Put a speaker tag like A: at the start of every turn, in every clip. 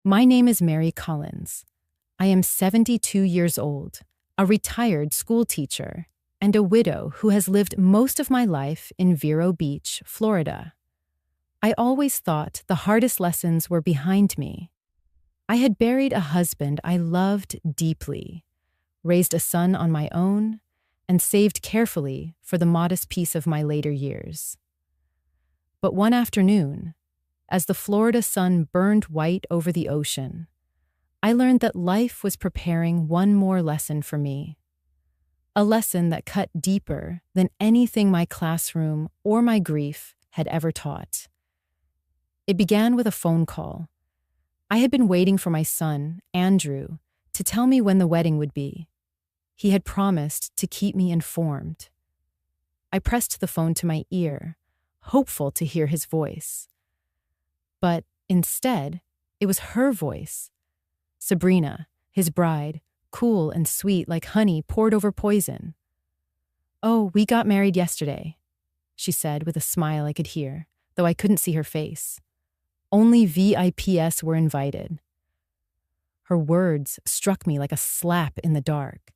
A: My name is Mary Collins. I am 72 years old, a retired school teacher, and a widow who has lived most of my life in Vero Beach, Florida. I always thought the hardest lessons were behind me. I had buried a husband I loved deeply, raised a son on my own, and saved carefully for the modest peace of my later years. But one afternoon, as the Florida sun burned white over the ocean, I learned that life was preparing one more lesson for me. A lesson that cut deeper than anything my classroom or my grief had ever taught. It began with a phone call. I had been waiting for my son, Andrew, to tell me when the wedding would be. He had promised to keep me informed. I pressed the phone to my ear, hopeful to hear his voice. But instead, it was her voice. Sabrina, his bride, cool and sweet like honey poured over poison. "Oh, we got married yesterday," she said with a smile I could hear, though I couldn't see her face. "Only VIPs were invited." Her words struck me like a slap in the dark.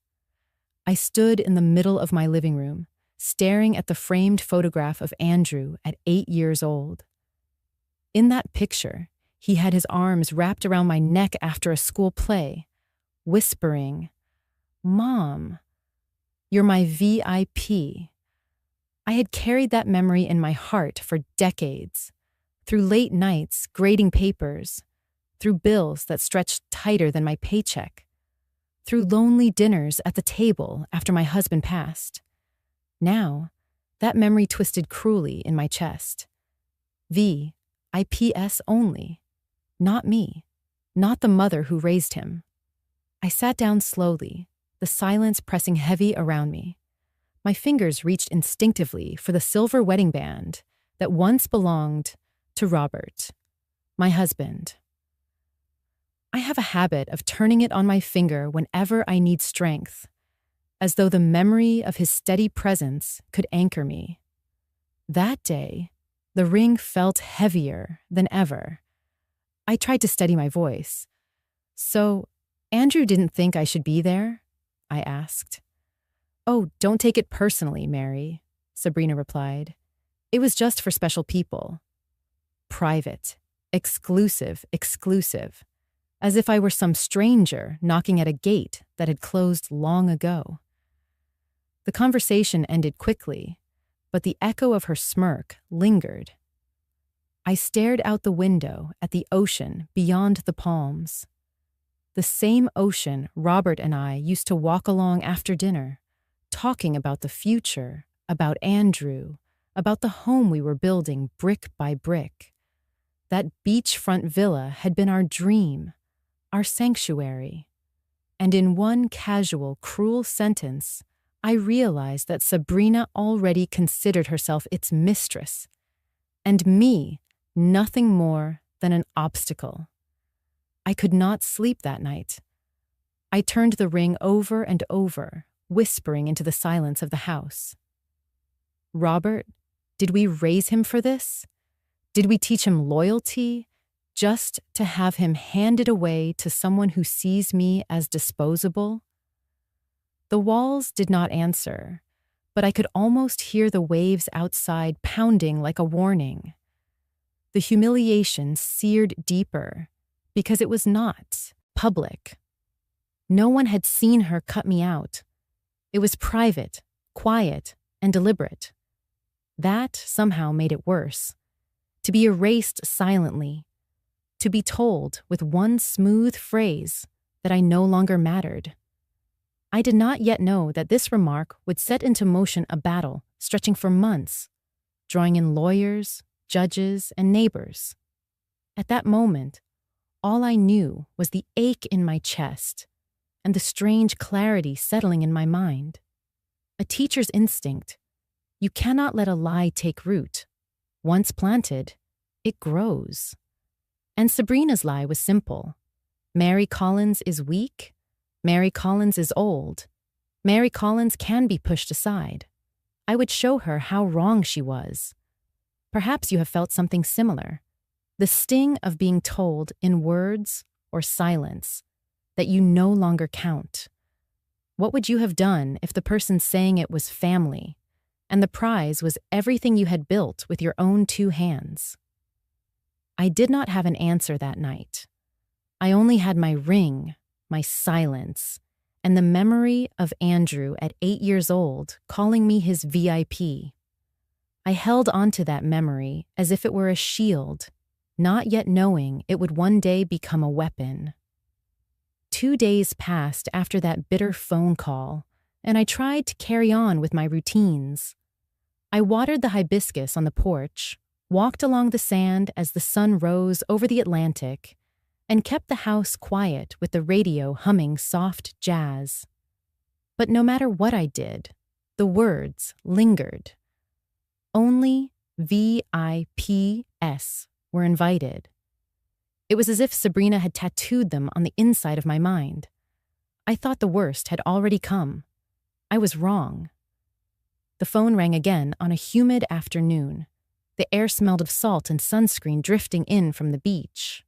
A: I stood in the middle of my living room, staring at the framed photograph of Andrew at 8 years old. In that picture, he had his arms wrapped around my neck after a school play, whispering, "Mom, you're my VIP." I had carried that memory in my heart for decades, through late nights grading papers, through bills that stretched tighter than my paycheck, through lonely dinners at the table after my husband passed. Now, that memory twisted cruelly in my chest. VIPs only. Not me. Not the mother who raised him. I sat down slowly, the silence pressing heavy around me. My fingers reached instinctively for the silver wedding band that once belonged to Robert, my husband. I have a habit of turning it on my finger whenever I need strength, as though the memory of his steady presence could anchor me. That day, the ring felt heavier than ever. I tried to steady my voice. "So, Andrew didn't think I should be there?" I asked. "Oh, don't take it personally, Mary," Sabrina replied. "It was just for special people. Private, exclusive, as if I were some stranger knocking at a gate that had closed long ago." The conversation ended quickly, but the echo of her smirk lingered. I stared out the window at the ocean beyond the palms. The same ocean Robert and I used to walk along after dinner, talking about the future, about Andrew, about the home we were building brick by brick. That beachfront villa had been our dream, our sanctuary. And in one casual, cruel sentence, I realized that Sabrina already considered herself its mistress, and me nothing more than an obstacle. I could not sleep that night. I turned the ring over and over, whispering into the silence of the house. Robert, did we raise him for this? Did we teach him loyalty, just to have him handed away to someone who sees me as disposable? The walls did not answer, but I could almost hear the waves outside pounding like a warning. The humiliation seared deeper because it was not public. No one had seen her cut me out. It was private, quiet, and deliberate. That somehow made it worse. To be erased silently. To be told with one smooth phrase that I no longer mattered. I did not yet know that this remark would set into motion a battle stretching for months, drawing in lawyers, judges, and neighbors. At that moment, all I knew was the ache in my chest and the strange clarity settling in my mind. A teacher's instinct. You cannot let a lie take root. Once planted, it grows. And Sabrina's lie was simple. Mary Collins is weak. Mary Collins is old. Mary Collins can be pushed aside. I would show her how wrong she was. Perhaps you have felt something similar. The sting of being told in words or silence, that you no longer count? What would you have done if the person saying it was family, and the prize was everything you had built with your own 2 hands? I did not have an answer that night. I only had my ring, my silence, and the memory of Andrew at 8 years old calling me his VIP. I held onto that memory as if it were a shield, not yet knowing it would one day become a weapon. 2 days passed after that bitter phone call, and I tried to carry on with my routines. I watered the hibiscus on the porch, walked along the sand as the sun rose over the Atlantic, and kept the house quiet with the radio humming soft jazz. But no matter what I did, the words lingered. Only VIPs were invited. It was as if Sabrina had tattooed them on the inside of my mind. I thought the worst had already come. I was wrong. The phone rang again on a humid afternoon. The air smelled of salt and sunscreen drifting in from the beach.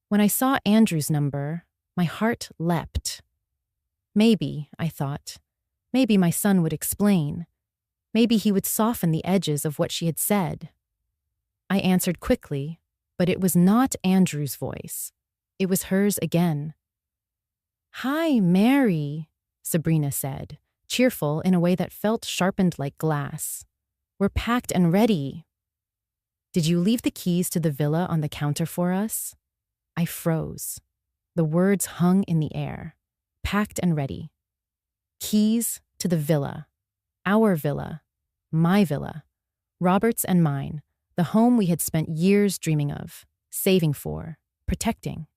A: When I saw Andrew's number, my heart leapt. Maybe, I thought, maybe my son would explain. Maybe he would soften the edges of what she had said. I answered quickly, but it was not Andrew's voice. It was hers again. "Hi, Mary," Sabrina said, cheerful in a way that felt sharpened like glass. "We're packed and ready." "Did you leave the keys to the villa on the counter for us?" I froze. The words hung in the air. Packed and ready. Keys to the villa. Our villa. My villa. Robert's and mine. The home we had spent years dreaming of, saving for, protecting.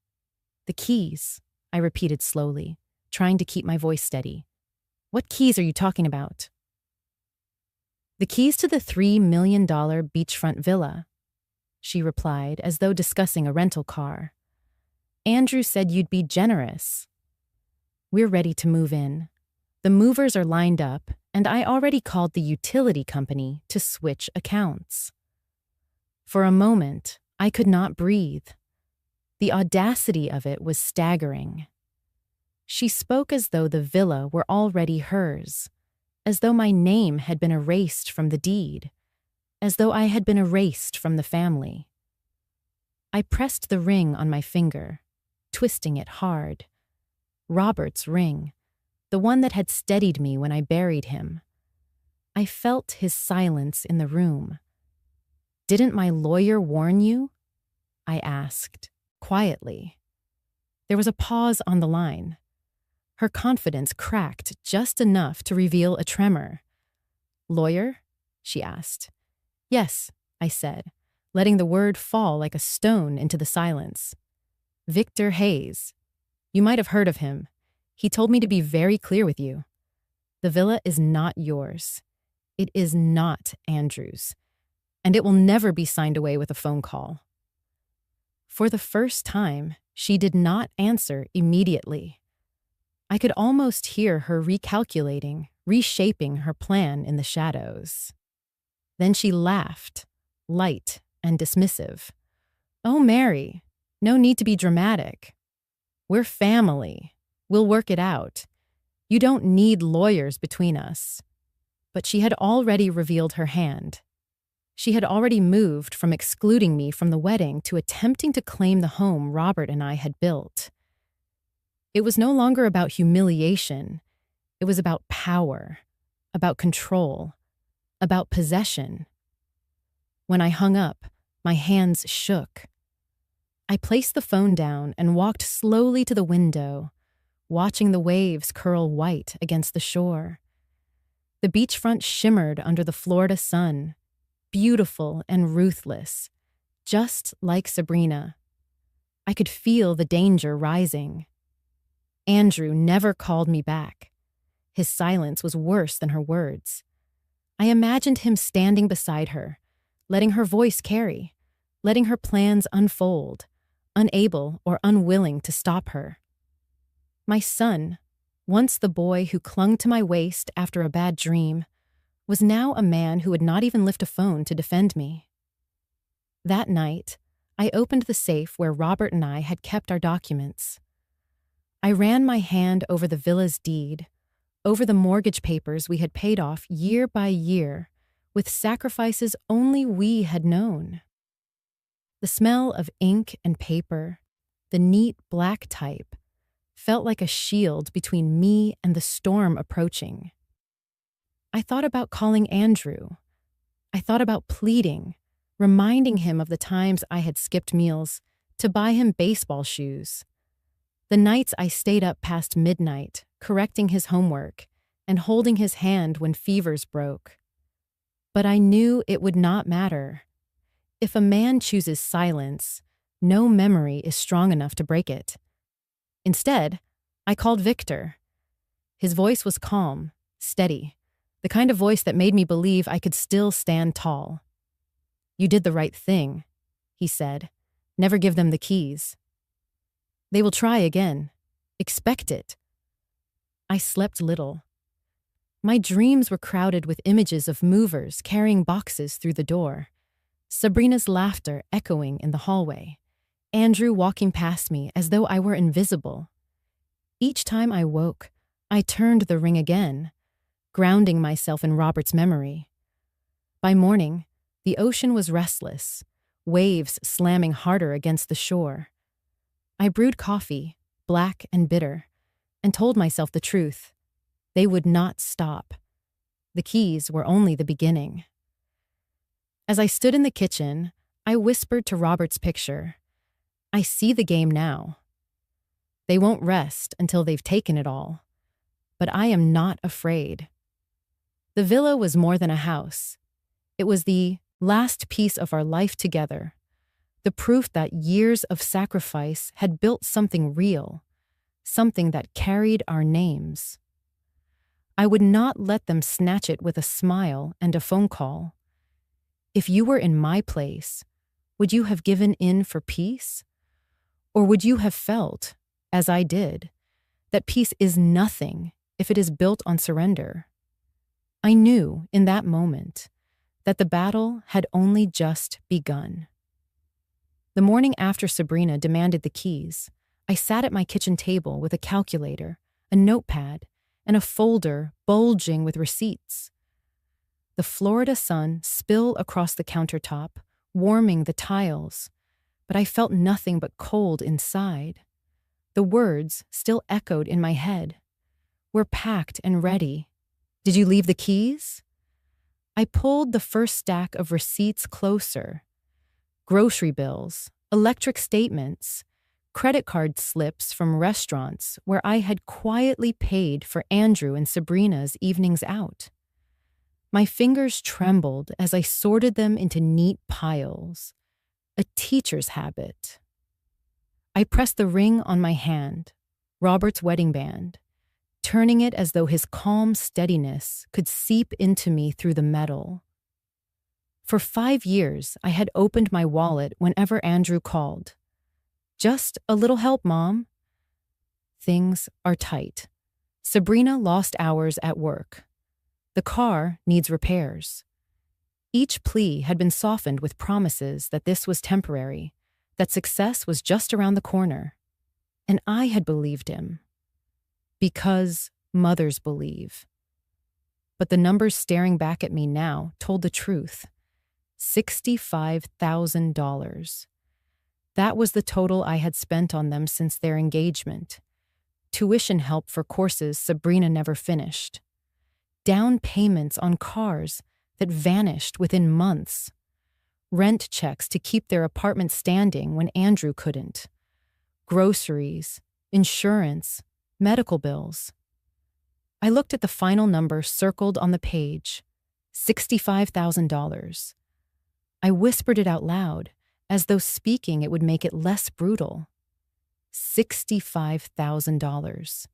A: "The keys," I repeated slowly, trying to keep my voice steady. "What keys are you talking about?" "The keys to the $3 million beachfront villa," she replied, as though discussing a rental car. "Andrew said you'd be generous." "We're ready to move in. The movers are lined up, and I already called the utility company to switch accounts." For a moment, I could not breathe. The audacity of it was staggering. She spoke as though the villa were already hers, as though my name had been erased from the deed, as though I had been erased from the family. I pressed the ring on my finger, twisting it hard. Robert's ring, the one that had steadied me when I buried him. I felt his silence in the room. "Didn't my lawyer warn you?" I asked, quietly. There was a pause on the line. Her confidence cracked just enough to reveal a tremor. "Lawyer?" she asked. "Yes," I said, letting the word fall like a stone into the silence. "Victor Hayes. You might have heard of him. He told me to be very clear with you. The villa is not yours. It is not Andrew's. And it will never be signed away with a phone call." For the first time, she did not answer immediately. I could almost hear her recalculating, reshaping her plan in the shadows. Then she laughed, light and dismissive. "Oh, Mary, no need to be dramatic. We're family. We'll work it out. You don't need lawyers between us." But she had already revealed her hand. She had already moved from excluding me from the wedding to attempting to claim the home Robert and I had built. It was no longer about humiliation. It was about power, about control, about possession. When I hung up, my hands shook. I placed the phone down and walked slowly to the window, watching the waves curl white against the shore. The beachfront shimmered under the Florida sun, beautiful and ruthless, just like Sabrina. I could feel the danger rising. Andrew never called me back. His silence was worse than her words. I imagined him standing beside her, letting her voice carry, letting her plans unfold, unable or unwilling to stop her. My son, once the boy who clung to my waist after a bad dream, was now a man who would not even lift a phone to defend me. That night, I opened the safe where Robert and I had kept our documents. I ran my hand over the villa's deed, over the mortgage papers we had paid off year by year, with sacrifices only we had known. The smell of ink and paper, the neat black type, felt like a shield between me and the storm approaching. I thought about calling Andrew. I thought about pleading, reminding him of the times I had skipped meals to buy him baseball shoes. The nights I stayed up past midnight, correcting his homework and holding his hand when fevers broke. But I knew it would not matter. If a man chooses silence, no memory is strong enough to break it. Instead, I called Victor. His voice was calm, steady, the kind of voice that made me believe I could still stand tall. "You did the right thing," he said. "Never give them the keys. They will try again. Expect it." I slept little. My dreams were crowded with images of movers carrying boxes through the door, Sabrina's laughter echoing in the hallway, Andrew walking past me as though I were invisible. Each time I woke, I turned the ring again, grounding myself in Robert's memory. By morning, the ocean was restless, waves slamming harder against the shore. I brewed coffee, black and bitter, and told myself the truth. They would not stop. The keys were only the beginning. As I stood in the kitchen, I whispered to Robert's picture, "I see the game now. They won't rest until they've taken it all. But I am not afraid." The villa was more than a house. It was the last piece of our life together, the proof that years of sacrifice had built something real, something that carried our names. I would not let them snatch it with a smile and a phone call. If you were in my place, would you have given in for peace? Or would you have felt, as I did, that peace is nothing if it is built on surrender? I knew in that moment that the battle had only just begun. The morning after Sabrina demanded the keys, I sat at my kitchen table with a calculator, a notepad, and a folder bulging with receipts. The Florida sun spilled across the countertop, warming the tiles, but I felt nothing but cold inside. The words still echoed in my head. "We're packed and ready. Did you leave the keys?" I pulled the first stack of receipts closer. Grocery bills, electric statements, credit card slips from restaurants where I had quietly paid for Andrew and Sabrina's evenings out. My fingers trembled as I sorted them into neat piles, a teacher's habit. I pressed the ring on my hand, Robert's wedding band, turning it as though his calm steadiness could seep into me through the metal. For 5 years, I had opened my wallet whenever Andrew called. "Just a little help, Mom." Things are tight. Sabrina lost hours at work. The car needs repairs. Each plea had been softened with promises that this was temporary, that success was just around the corner. And I had believed him. Because mothers believe. But the numbers staring back at me now told the truth. $65,000. That was the total I had spent on them since their engagement. Tuition help for courses Sabrina never finished. Down payments on cars that vanished within months. Rent checks to keep their apartment standing when Andrew couldn't. Groceries, insurance, medical bills. I looked at the final number circled on the page, $65,000. I whispered it out loud, as though speaking it would make it less brutal. $65,000.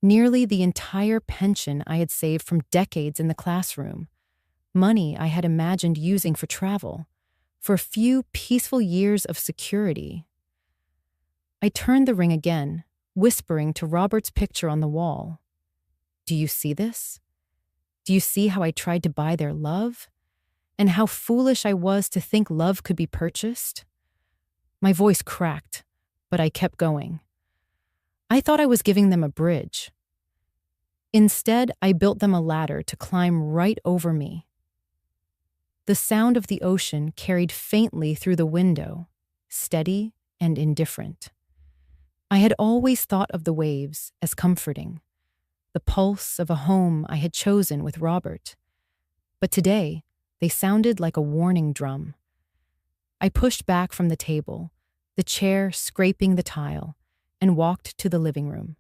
A: Nearly the entire pension I had saved from decades in the classroom. Money I had imagined using for travel, for a few peaceful years of security. I turned the ring again, whispering to Robert's picture on the wall. "Do you see this? Do you see how I tried to buy their love? And how foolish I was to think love could be purchased? My voice cracked, but I kept going. I thought I was giving them a bridge. Instead, I built them a ladder to climb right over me. The sound of the ocean carried faintly through the window, steady and indifferent. I had always thought of the waves as comforting, the pulse of a home I had chosen with Robert. But today, they sounded like a warning drum. I pushed back from the table, the chair scraping the tile, and walked to the living room.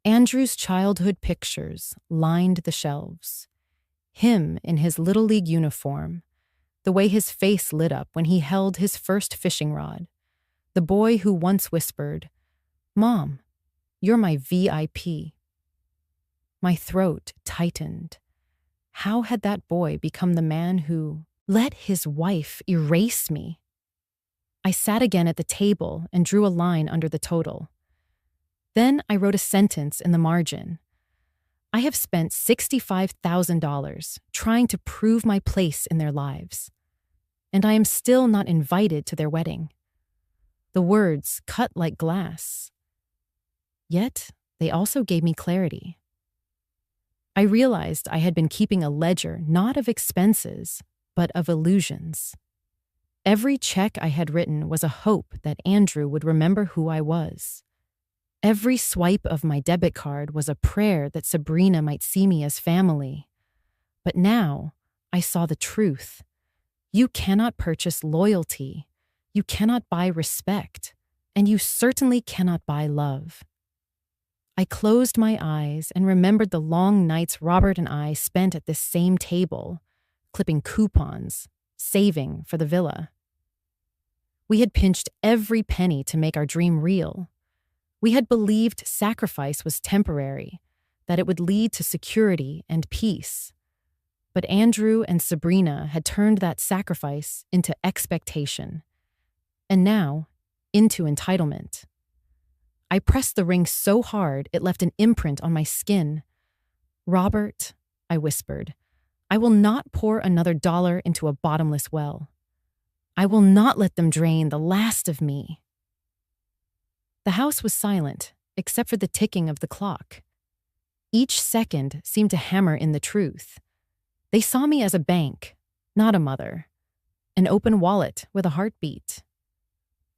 A: Andrew's childhood pictures lined the shelves. Him in his Little League uniform, the way his face lit up when he held his first fishing rod, the boy who once whispered, "Mom, you're my VIP." My throat tightened. How had that boy become the man who let his wife erase me? I sat again at the table and drew a line under the total. Then I wrote a sentence in the margin. I have spent $65,000 trying to prove my place in their lives, and I am still not invited to their wedding. The words cut like glass. Yet, they also gave me clarity. I realized I had been keeping a ledger not of expenses, but of illusions. Every check I had written was a hope that Andrew would remember who I was. Every swipe of my debit card was a prayer that Sabrina might see me as family. But now, I saw the truth. You cannot purchase loyalty. You cannot buy respect. And you certainly cannot buy love. I closed my eyes and remembered the long nights Robert and I spent at this same table, clipping coupons, saving for the villa. We had pinched every penny to make our dream real. We had believed sacrifice was temporary, that it would lead to security and peace. But Andrew and Sabrina had turned that sacrifice into expectation, and now into entitlement. I pressed the ring so hard it left an imprint on my skin. "Robert," I whispered, "I will not pour another dollar into a bottomless well. I will not let them drain the last of me." The house was silent, except for the ticking of the clock. Each second seemed to hammer in the truth. They saw me as a bank, not a mother. An open wallet with a heartbeat.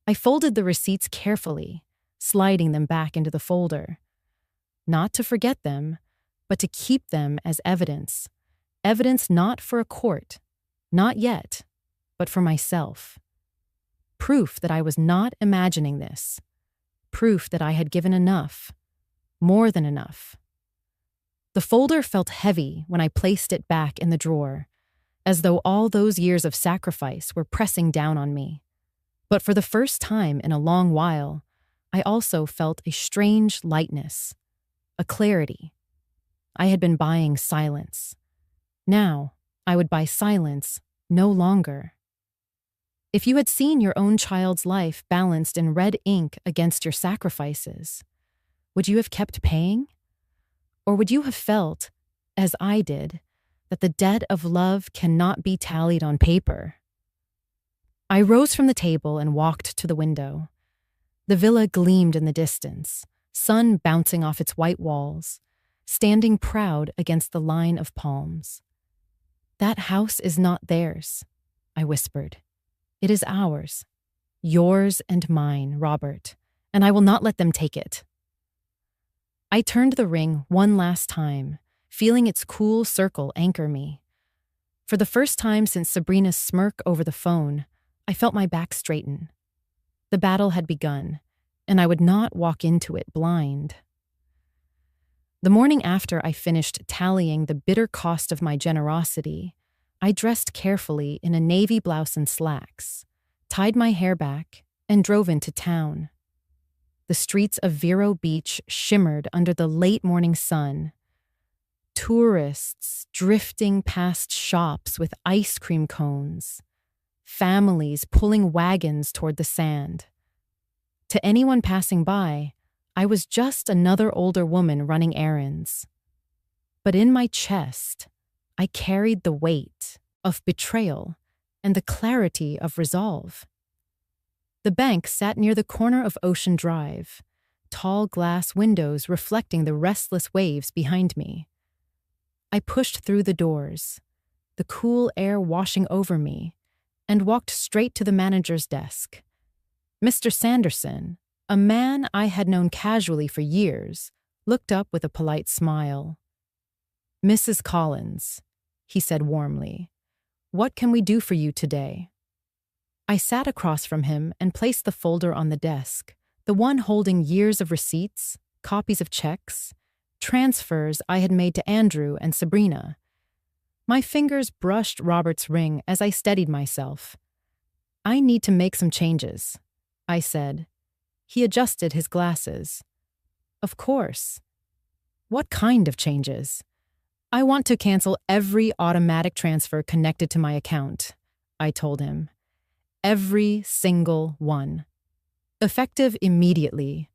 A: I folded the receipts carefully, sliding them back into the folder. Not to forget them, but to keep them as evidence. Evidence not for a court, not yet, but for myself. Proof that I was not imagining this. Proof that I had given enough, more than enough. The folder felt heavy when I placed it back in the drawer, as though all those years of sacrifice were pressing down on me. But for the first time in a long while, I also felt a strange lightness, a clarity. I had been buying silence. Now, I would buy silence no longer. If you had seen your own child's life balanced in red ink against your sacrifices, would you have kept paying? Or would you have felt, as I did, that the debt of love cannot be tallied on paper? I rose from the table and walked to the window. The villa gleamed in the distance, sun bouncing off its white walls, standing proud against the line of palms. "That house is not theirs," I whispered. "It is ours. Yours and mine, Robert, and I will not let them take it." I turned the ring one last time, feeling its cool circle anchor me. For the first time since Sabrina's smirk over the phone, I felt my back straighten. The battle had begun, and I would not walk into it blind. The morning after I finished tallying the bitter cost of my generosity, I dressed carefully in a navy blouse and slacks, tied my hair back, and drove into town. The streets of Vero Beach shimmered under the late morning sun. Tourists drifting past shops with ice cream cones. Families pulling wagons toward the sand. To anyone passing by, I was just another older woman running errands. But in my chest, I carried the weight of betrayal and the clarity of resolve. The bank sat near the corner of Ocean Drive, tall glass windows reflecting the restless waves behind me. I pushed through the doors, the cool air washing over me, and walked straight to the manager's desk. Mr. Sanderson, a man I had known casually for years, looked up with a polite smile. "Mrs. Collins," he said warmly, "what can we do for you today?" I sat across from him and placed the folder on the desk, the one holding years of receipts, copies of checks, transfers I had made to Andrew and Sabrina. My fingers brushed Robert's ring as I steadied myself. "I need to make some changes," I said. He adjusted his glasses. "Of course." "What kind of changes?" "I want to cancel every automatic transfer connected to my account," I told him. "Every single one. Effective immediately."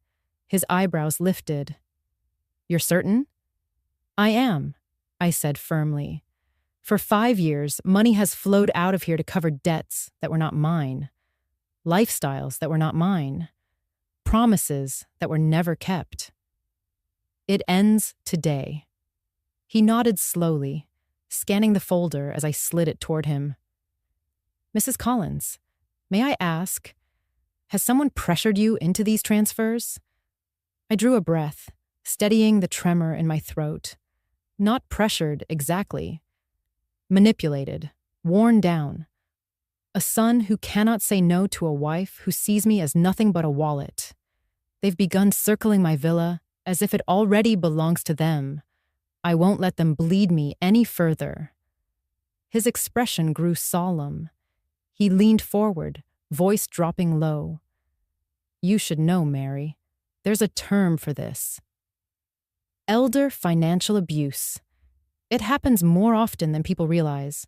A: His eyebrows lifted. "You're certain?" "I am," I said firmly. "For 5 years, money has flowed out of here to cover debts that were not mine, lifestyles that were not mine, promises that were never kept. It ends today." He nodded slowly, scanning the folder as I slid it toward him. "Mrs. Collins, may I ask, has someone pressured you into these transfers?" I drew a breath, steadying the tremor in my throat. Not pressured exactly. Manipulated, worn down. A son who cannot say no to a wife who sees me as nothing but a wallet. They've begun circling my villa as if it already belongs to them. I won't let them bleed me any further. His expression grew solemn. He leaned forward, voice dropping low. "You should know, Mary. There's a term for this. Elder financial abuse. It happens more often than people realize.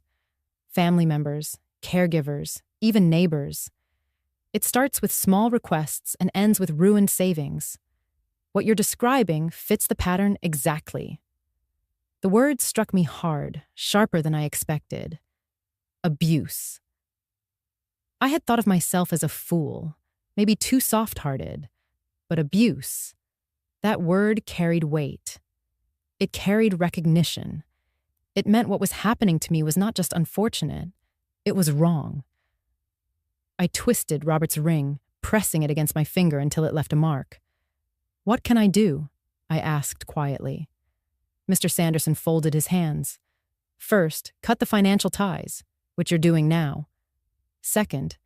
A: Family members, caregivers, even neighbors. It starts with small requests and ends with ruined savings. What you're describing fits the pattern exactly." The word struck me hard, sharper than I expected. Abuse. I had thought of myself as a fool, maybe too soft-hearted. But abuse, that word carried weight. It carried recognition. It meant what was happening to me was not just unfortunate, it was wrong. I twisted Robert's ring, pressing it against my finger until it left a mark. "What can I do?" I asked quietly. Mr. Sanderson folded his hands. "First, cut the financial ties, which you're doing now. Second,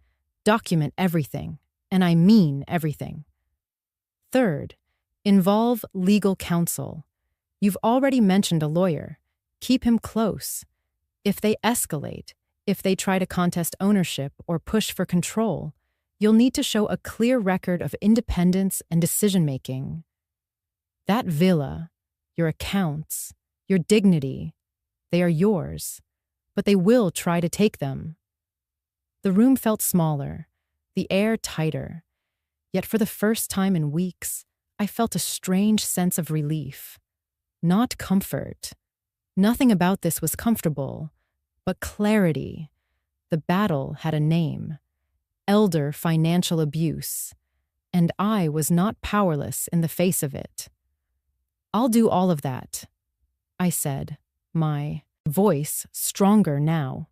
A: document everything, and I mean everything. Third, involve legal counsel. You've already mentioned a lawyer. Keep him close. If they escalate, if they try to contest ownership or push for control, you'll need to show a clear record of independence and decision-making. That villa, your accounts, your dignity, they are yours, but they will try to take them." The room felt smaller, the air tighter, yet for the first time in weeks, I felt a strange sense of relief. Not comfort. Nothing about this was comfortable, but clarity. The battle had a name. Elder financial abuse. And I was not powerless in the face of it. "I'll do all of that," I said, my voice stronger now.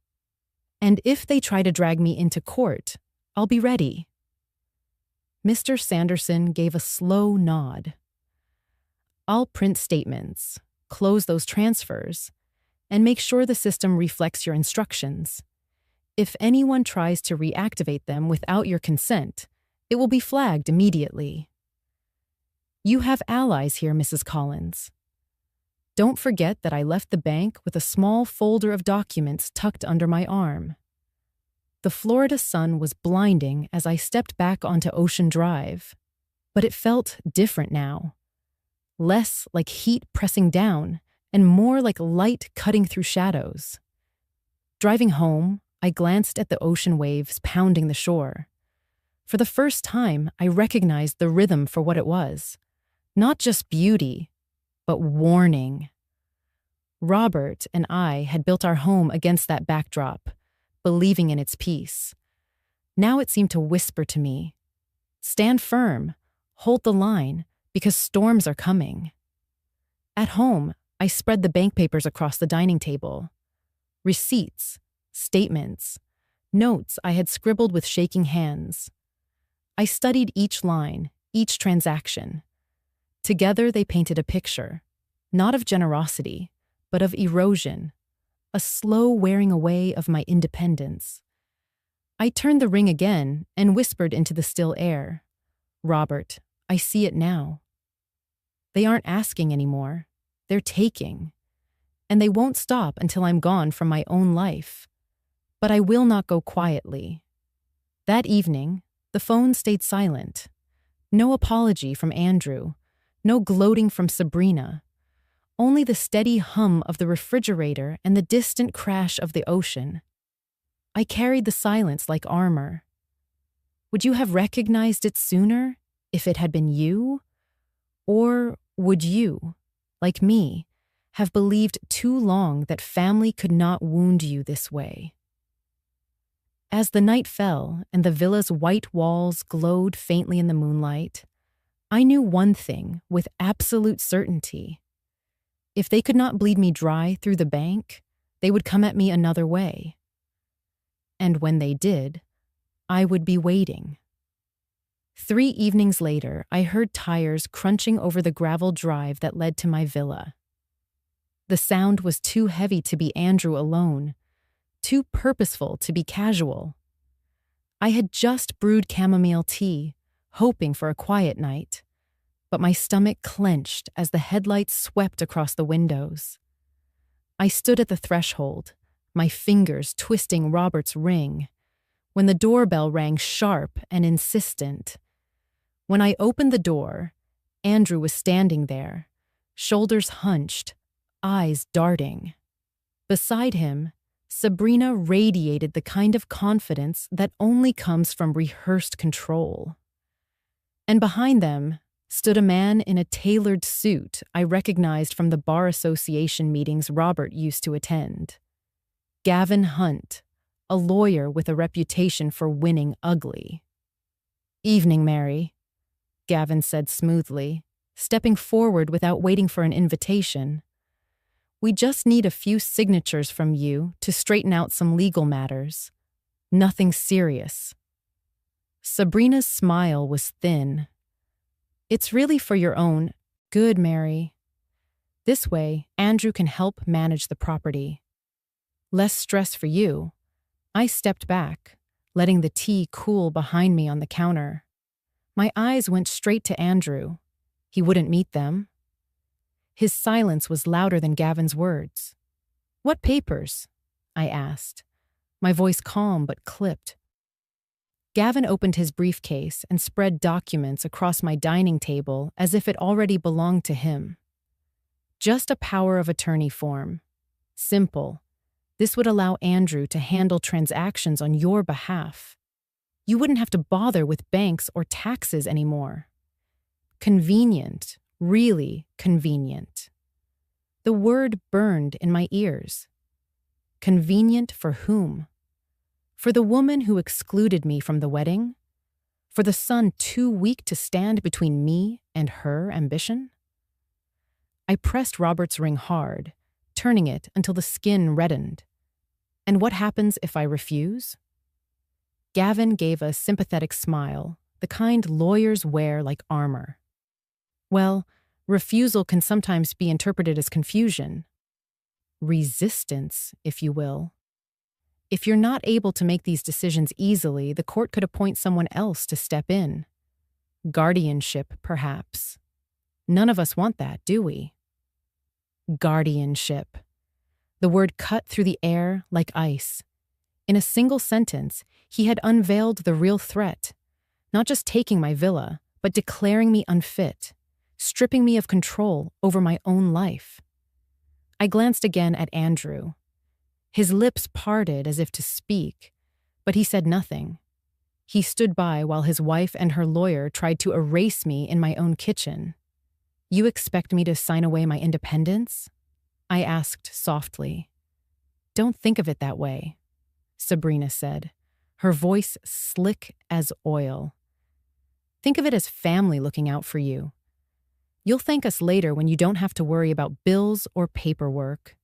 A: "And if they try to drag me into court, I'll be ready." Mr. Sanderson gave a slow nod. "I'll print statements, close those transfers, and make sure the system reflects your instructions. If anyone tries to reactivate them without your consent, it will be flagged immediately. You have allies here, Mrs. Collins. Don't forget that I left the bank with a small folder of documents tucked under my arm." The Florida sun was blinding as I stepped back onto Ocean Drive, but it felt different now. Less like heat pressing down and more like light cutting through shadows. Driving home, I glanced at the ocean waves pounding the shore. For the first time, I recognized the rhythm for what it was. Not just beauty, but warning. Robert and I had built our home against that backdrop, believing in its peace. Now it seemed to whisper to me, "Stand firm, hold the line, because storms are coming." At home, I spread the bank papers across the dining table. Receipts, statements, notes I had scribbled with shaking hands. I studied each line, each transaction. Together they painted a picture, not of generosity, but of erosion, a slow wearing away of my independence. I turned the ring again and whispered into the still air, "Robert, I see it now. They aren't asking anymore. They're taking. And they won't stop until I'm gone from my own life. But I will not go quietly." That evening, the phone stayed silent. No apology from Andrew, no gloating from Sabrina, only the steady hum of the refrigerator and the distant crash of the ocean. I carried the silence like armor. Would you have recognized it sooner if it had been you? Or would you, like me, have believed too long that family could not wound you this way? As the night fell and the villa's white walls glowed faintly in the moonlight, I knew one thing with absolute certainty. If they could not bleed me dry through the bank, they would come at me another way. And when they did, I would be waiting. 3 evenings later, I heard tires crunching over the gravel drive that led to my villa. The sound was too heavy to be Andrew alone, too purposeful to be casual. I had just brewed chamomile tea, hoping for a quiet night, but my stomach clenched as the headlights swept across the windows. I stood at the threshold, my fingers twisting Robert's ring, when the doorbell rang sharp and insistent. When I opened the door, Andrew was standing there, shoulders hunched, eyes darting. Beside him, Sabrina radiated the kind of confidence that only comes from rehearsed control. And behind them stood a man in a tailored suit I recognized from the bar association meetings Robert used to attend. Gavin Hunt, a lawyer with a reputation for winning ugly. "Evening, Mary," Gavin said smoothly, stepping forward without waiting for an invitation. "We just need a few signatures from you to straighten out some legal matters. Nothing serious." Sabrina's smile was thin. "It's really for your own good, Mary. This way, Andrew can help manage the property. Less stress for you." I stepped back, letting the tea cool behind me on the counter. My eyes went straight to Andrew. He wouldn't meet them. His silence was louder than Gavin's words. "What papers?" I asked, my voice calm but clipped. Gavin opened his briefcase and spread documents across my dining table as if it already belonged to him. "Just a power of attorney form. Simple. This would allow Andrew to handle transactions on your behalf. You wouldn't have to bother with banks or taxes anymore. Convenient, really convenient." The word burned in my ears. Convenient for whom? For the woman who excluded me from the wedding? For the son too weak to stand between me and her ambition? I pressed Robert's ring hard, turning it until the skin reddened. "And what happens if I refuse?" Gavin gave a sympathetic smile, the kind lawyers wear like armor. "Well, refusal can sometimes be interpreted as confusion. Resistance, if you will. If you're not able to make these decisions easily, the court could appoint someone else to step in. Guardianship, perhaps. None of us want that, do we?" Guardianship. The word cut through the air like ice. In a single sentence, he had unveiled the real threat, not just taking my villa, but declaring me unfit, stripping me of control over my own life. I glanced again at Andrew. His lips parted as if to speak, but he said nothing. He stood by while his wife and her lawyer tried to erase me in my own kitchen. "You expect me to sign away my independence?" I asked softly. "Don't think of it that way," Sabrina said, her voice slick as oil. Think of it as family looking out for you. You'll thank us later when you don't have to worry about bills or paperwork.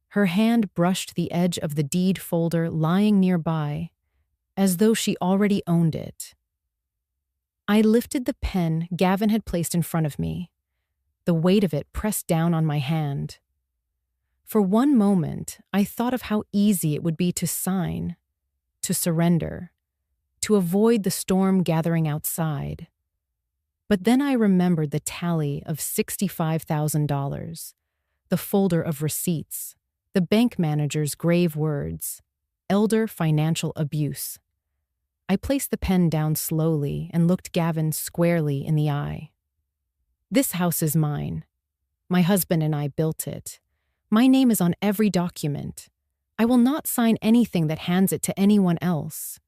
A: Her hand brushed the edge of the deed folder lying nearby, as though she already owned it. I lifted the pen Gavin had placed in front of me, the weight of it pressed down on my hand. For one moment, I thought of how easy it would be to sign, to surrender, to avoid the storm gathering outside. But then I remembered the tally of $65,000, the folder of receipts, the bank manager's grave words, elder financial abuse. I placed the pen down slowly and looked Gavin squarely in the eye. This house is mine. My husband and I built it. My name is on every document. I will not sign anything that hands it to anyone else.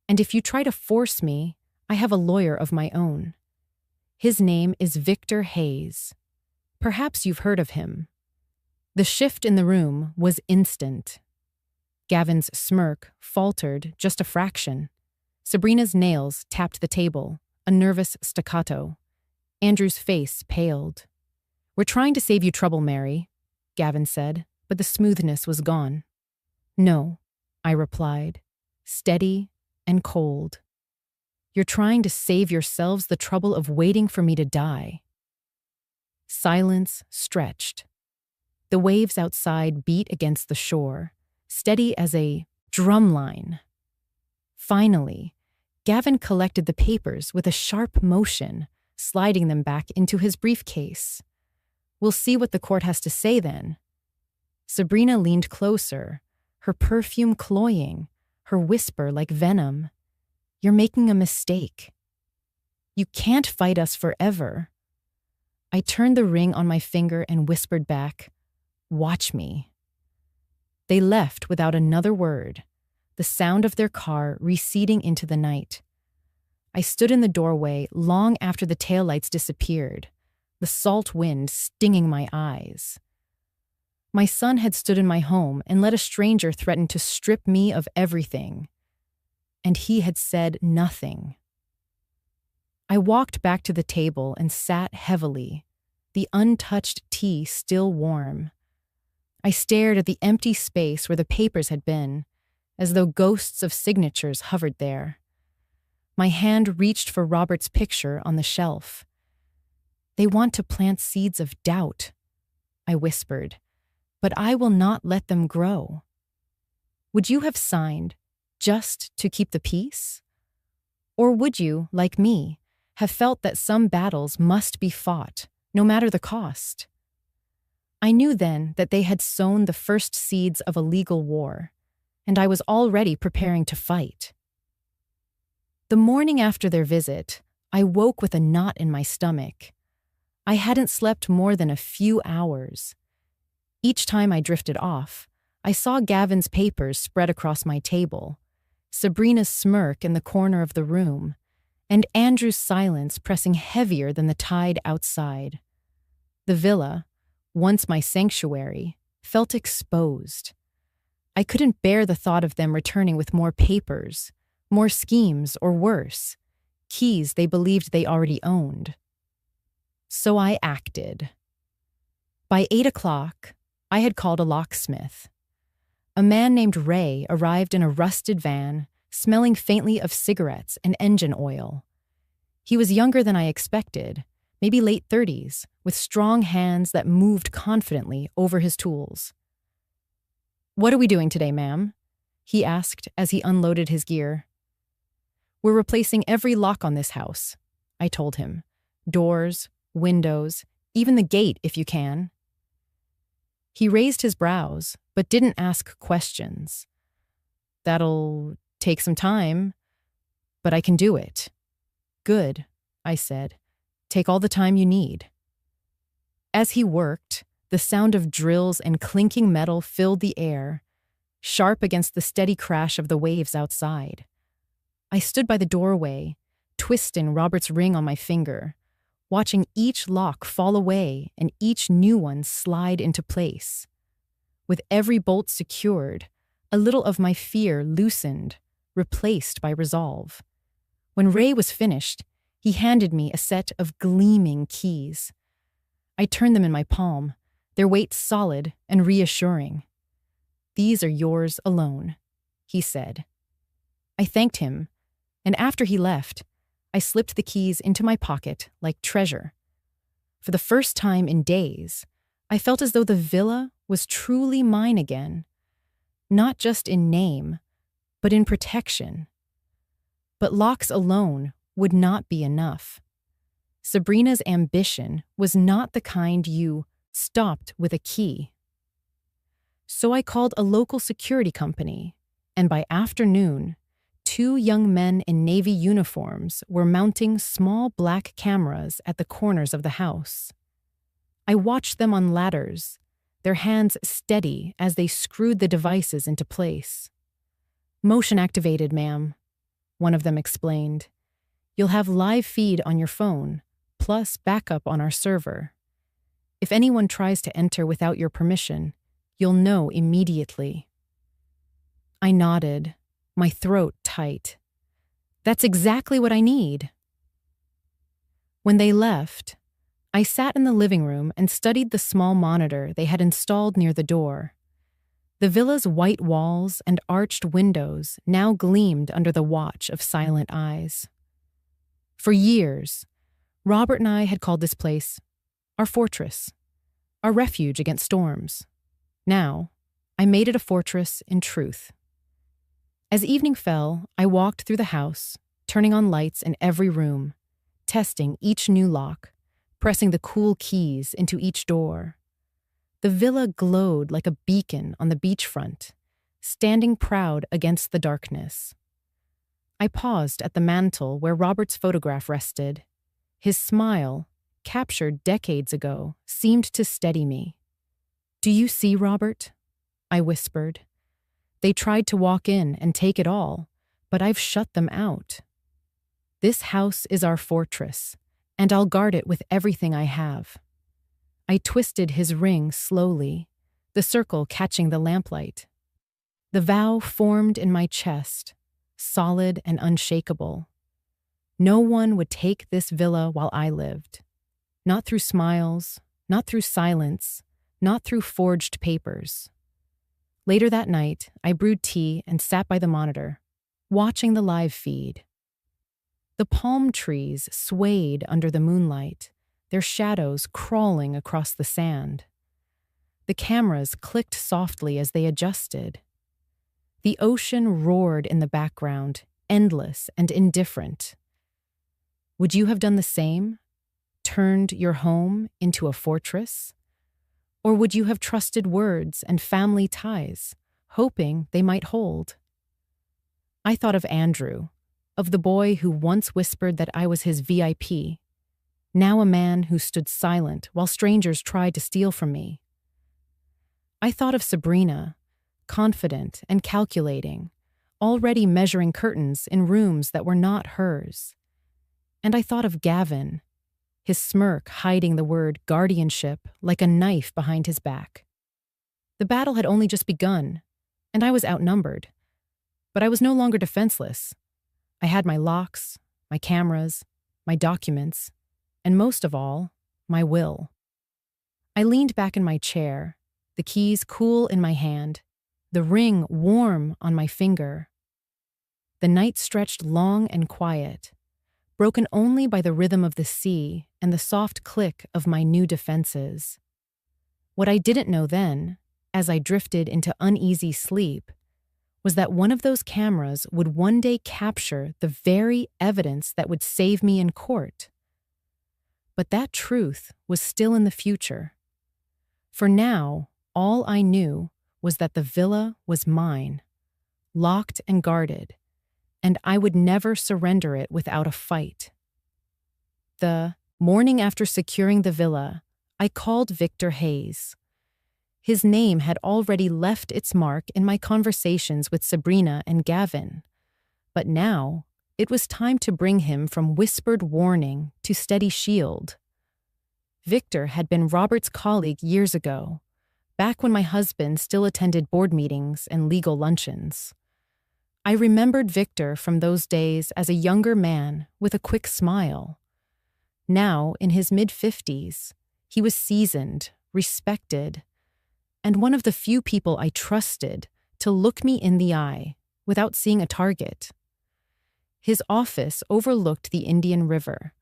A: And if you try to force me, I have a lawyer of my own. His name is Victor Hayes. Perhaps you've heard of him. The shift in the room was instant. Gavin's smirk faltered just a fraction. Sabrina's nails tapped the table, a nervous staccato. Andrew's face paled. "We're trying to save you trouble, Mary," Gavin said, but the smoothness was gone. "No," I replied, steady and cold. "You're trying to save yourselves the trouble of waiting for me to die." Silence stretched. The waves outside beat against the shore, steady as a drumline. Finally, Gavin collected the papers with a sharp motion, sliding them back into his briefcase. "We'll see what the court has to say then." Sabrina leaned closer, her perfume cloying, her whisper like venom. "You're making a mistake. You can't fight us forever." I turned the ring on my finger and whispered back, "Watch me." They left without another word, the sound of their car receding into the night. I stood in the doorway long after the taillights disappeared, the salt wind stinging my eyes. My son had stood in my home and let a stranger threaten to strip me of everything. And he had said nothing. I walked back to the table and sat heavily, the untouched tea still warm. I stared at the empty space where the papers had been, as though ghosts of signatures hovered there. My hand reached for Robert's picture on the shelf. "They want to plant seeds of doubt," I whispered, "but I will not let them grow." Would you have signed just to keep the peace? Or would you, like me, have felt that some battles must be fought, no matter the cost? I knew then that they had sown the first seeds of a legal war, and I was already preparing to fight. The morning after their visit, I woke with a knot in my stomach. I hadn't slept more than a few hours. Each time I drifted off, I saw Gavin's papers spread across my table, Sabrina's smirk in the corner of the room, and Andrew's silence pressing heavier than the tide outside. The villa, once my sanctuary, felt exposed. I couldn't bear the thought of them returning with more papers, more schemes, or worse, keys they believed they already owned. So I acted. By 8 o'clock, I had called a locksmith. A man named Ray arrived in a rusted van, smelling faintly of cigarettes and engine oil. He was younger than I expected, maybe late 30s, with strong hands that moved confidently over his tools. "What are we doing today, ma'am?" he asked as he unloaded his gear. "We're replacing every lock on this house," I told him. "Doors, windows, even the gate if you can." He raised his brows, but didn't ask questions. "That'll take some time, but I can do it." "Good," I said. "Take all the time you need." As he worked, the sound of drills and clinking metal filled the air, sharp against the steady crash of the waves outside. I stood by the doorway, twisting Robert's ring on my finger, watching each lock fall away and each new one slide into place. With every bolt secured, a little of my fear loosened, replaced by resolve. When Ray was finished, he handed me a set of gleaming keys. I turned them in my palm, their weight solid and reassuring. "These are yours alone," he said. I thanked him, and after he left, I slipped the keys into my pocket like treasure. For the first time in days, I felt as though the villa was truly mine again, not just in name, but in protection. But locks alone would not be enough. Sabrina's ambition was not the kind you stopped with a key. So I called a local security company, and by afternoon, 2 young men in navy uniforms were mounting small black cameras at the corners of the house. I watched them on ladders, their hands steady as they screwed the devices into place. "Motion activated, ma'am," one of them explained. "You'll have live feed on your phone, plus backup on our server. If anyone tries to enter without your permission, you'll know immediately." I nodded, my throat tight. That's exactly what I need. When they left, I sat in the living room and studied the small monitor they had installed near the door. The villa's white walls and arched windows now gleamed under the watch of silent eyes. For years, Robert and I had called this place our fortress, our refuge against storms. Now, I made it a fortress in truth. As evening fell, I walked through the house, turning on lights in every room, testing each new lock, pressing the cool keys into each door. The villa glowed like a beacon on the beachfront, standing proud against the darkness. I paused at the mantel where Robert's photograph rested. His smile, captured decades ago, seemed to steady me. "Do you see, Robert?" I whispered. "They tried to walk in and take it all, but I've shut them out. This house is our fortress, and I'll guard it with everything I have." I twisted his ring slowly, the circle catching the lamplight. The vow formed in my chest, solid and unshakable. No one would take this villa while I lived. Not through smiles, not through silence, not through forged papers. Later that night, I brewed tea and sat by the monitor, watching the live feed. The palm trees swayed under the moonlight, their shadows crawling across the sand. The cameras clicked softly as they adjusted. The ocean roared in the background, endless and indifferent. Would you have done the same? Turned your home into a fortress? Or would you have trusted words and family ties, hoping they might hold? I thought of Andrew, of the boy who once whispered that I was his VIP, now a man who stood silent while strangers tried to steal from me. I thought of Sabrina, confident and calculating, already measuring curtains in rooms that were not hers. And I thought of Gavin, his smirk hiding the word guardianship like a knife behind his back. The battle had only just begun, and I was outnumbered. But I was no longer defenseless. I had my locks, my cameras, my documents, and most of all, my will. I leaned back in my chair, the keys cool in my hand, the ring warm on my finger. The night stretched long and quiet, broken only by the rhythm of the sea and the soft click of my new defenses. What I didn't know then, as I drifted into uneasy sleep, was that one of those cameras would one day capture the very evidence that would save me in court. But that truth was still in the future. For now, all I knew was that the villa was mine, locked and guarded, and I would never surrender it without a fight. The morning after securing the villa, I called Victor Hayes. His name had already left its mark in my conversations with Sabrina and Gavin, but now it was time to bring him from whispered warning to steady shield. Victor had been Robert's colleague years ago, back when my husband still attended board meetings and legal luncheons. I remembered Victor from those days as a younger man with a quick smile. Now, in his mid-50s, he was seasoned, respected, and one of the few people I trusted to look me in the eye without seeing a target. His office overlooked the Indian River,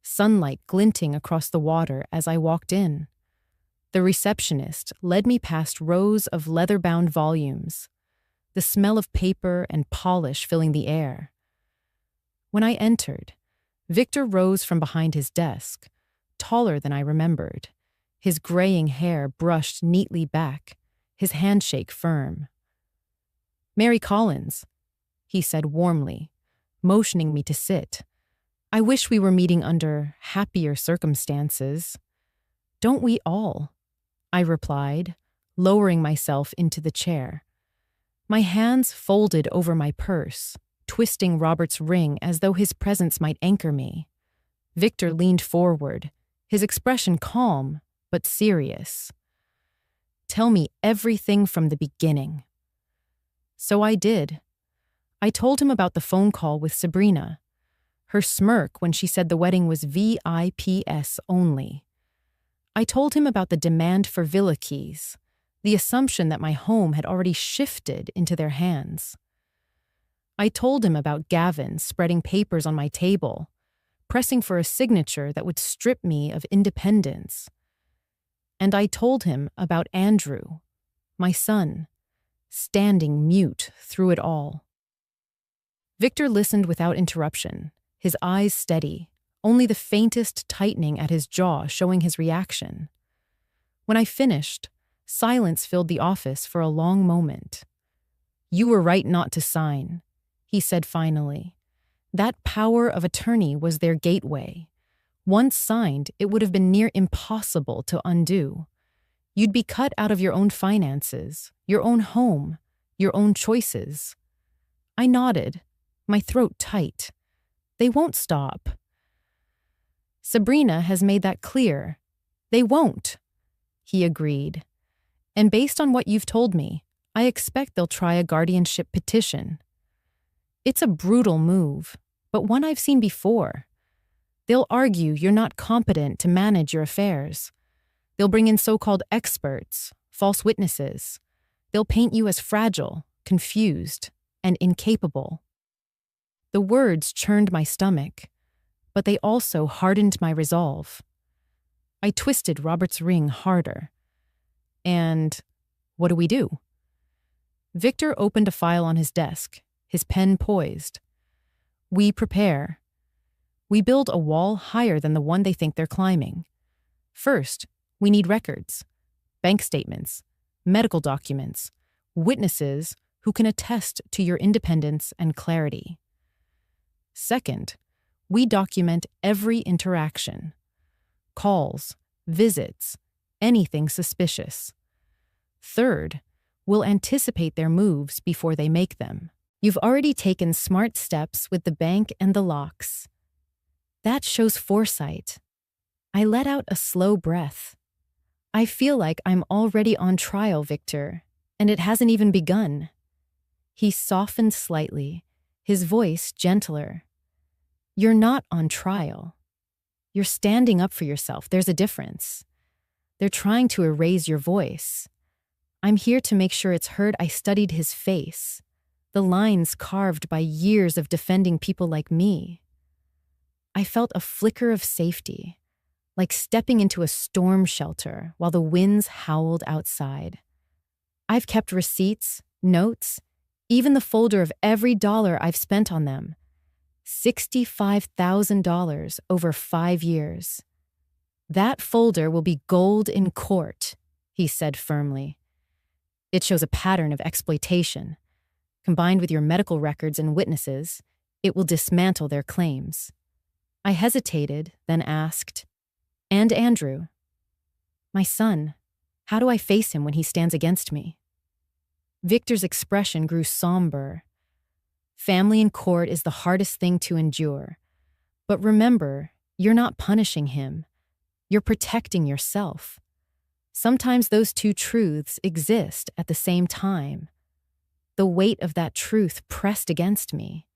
A: sunlight glinting across the water as I walked in. The receptionist led me past rows of leather-bound volumes, the smell of paper and polish filling the air. When I entered, Victor rose from behind his desk, taller than I remembered, his graying hair brushed neatly back, his handshake firm. "Mary Collins," he said warmly, motioning me to sit. "I wish we were meeting under happier circumstances." "Don't we all?" I replied, lowering myself into the chair. My hands folded over my purse, twisting Robert's ring as though his presence might anchor me. Victor leaned forward, his expression calm but serious. "Tell me everything from the beginning." So I did. I told him about the phone call with Sabrina, her smirk when she said the wedding was VIPs only. I told him about the demand for villa keys, the assumption that my home had already shifted into their hands. I told him about Gavin spreading papers on my table, pressing for a signature that would strip me of independence. And I told him about Andrew, my son, standing mute through it all. Victor listened without interruption, his eyes steady, only the faintest tightening at his jaw showing his reaction. When I finished, silence filled the office for a long moment. "You were right not to sign," he said finally. "That power of attorney was their gateway. Once signed, it would have been near impossible to undo. You'd be cut out of your own finances, your own home, your own choices." I nodded, my throat tight. "They won't stop." "Sabrina has made that clear. They won't," he agreed. "And based on what you've told me, I expect they'll try a guardianship petition. It's a brutal move, but one I've seen before. They'll argue you're not competent to manage your affairs. They'll bring in so-called experts, false witnesses. They'll paint you as fragile, confused, and incapable." The words churned my stomach, but they also hardened my resolve. I twisted Robert's ring harder. "And what do we do?" Victor opened a file on his desk, his pen poised. "We prepare. We build a wall higher than the one they think they're climbing. First, we need records, bank statements, medical documents, witnesses who can attest to your independence and clarity. Second, we document every interaction. Calls, visits, anything suspicious. Third, we'll anticipate their moves before they make them. You've already taken smart steps with the bank and the locks. That shows foresight." I let out a slow breath. "I feel like I'm already on trial, Victor, and it hasn't even begun." He softened slightly, his voice gentler. "You're not on trial. You're standing up for yourself. There's a difference. They're trying to erase your voice. I'm here to make sure it's heard." I studied his face, the lines carved by years of defending people like me. I felt a flicker of safety, like stepping into a storm shelter while the winds howled outside. "I've kept receipts, notes, even the folder of every dollar I've spent on them. $65,000 over 5 years. That folder will be gold in court," he said firmly. "It shows a pattern of exploitation. Combined with your medical records and witnesses, it will dismantle their claims." I hesitated, then asked, "And Andrew?" "My son. How do I face him when he stands against me?" Victor's expression grew somber. "Family in court is the hardest thing to endure. But remember, you're not punishing him. You're protecting yourself. Sometimes those two truths exist at the same time." the weight of that truth pressed against me.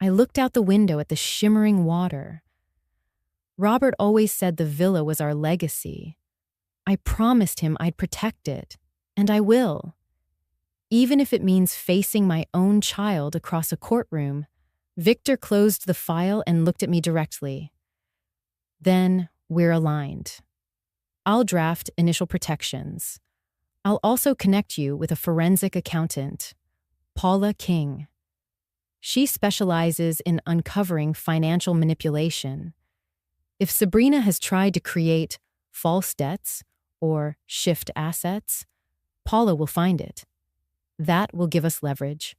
A: I looked out the window at the shimmering water. Robert always said the villa was our legacy. I promised him I'd protect it, and I will. Even if it means facing my own child across a courtroom. Victor closed the file and looked at me directly. Then we're aligned. I'll draft initial protections. I'll also connect you with a forensic accountant, Paula King. She specializes in uncovering financial manipulation. If Sabrina has tried to create false debts or shift assets, Paula will find it. That will give us leverage.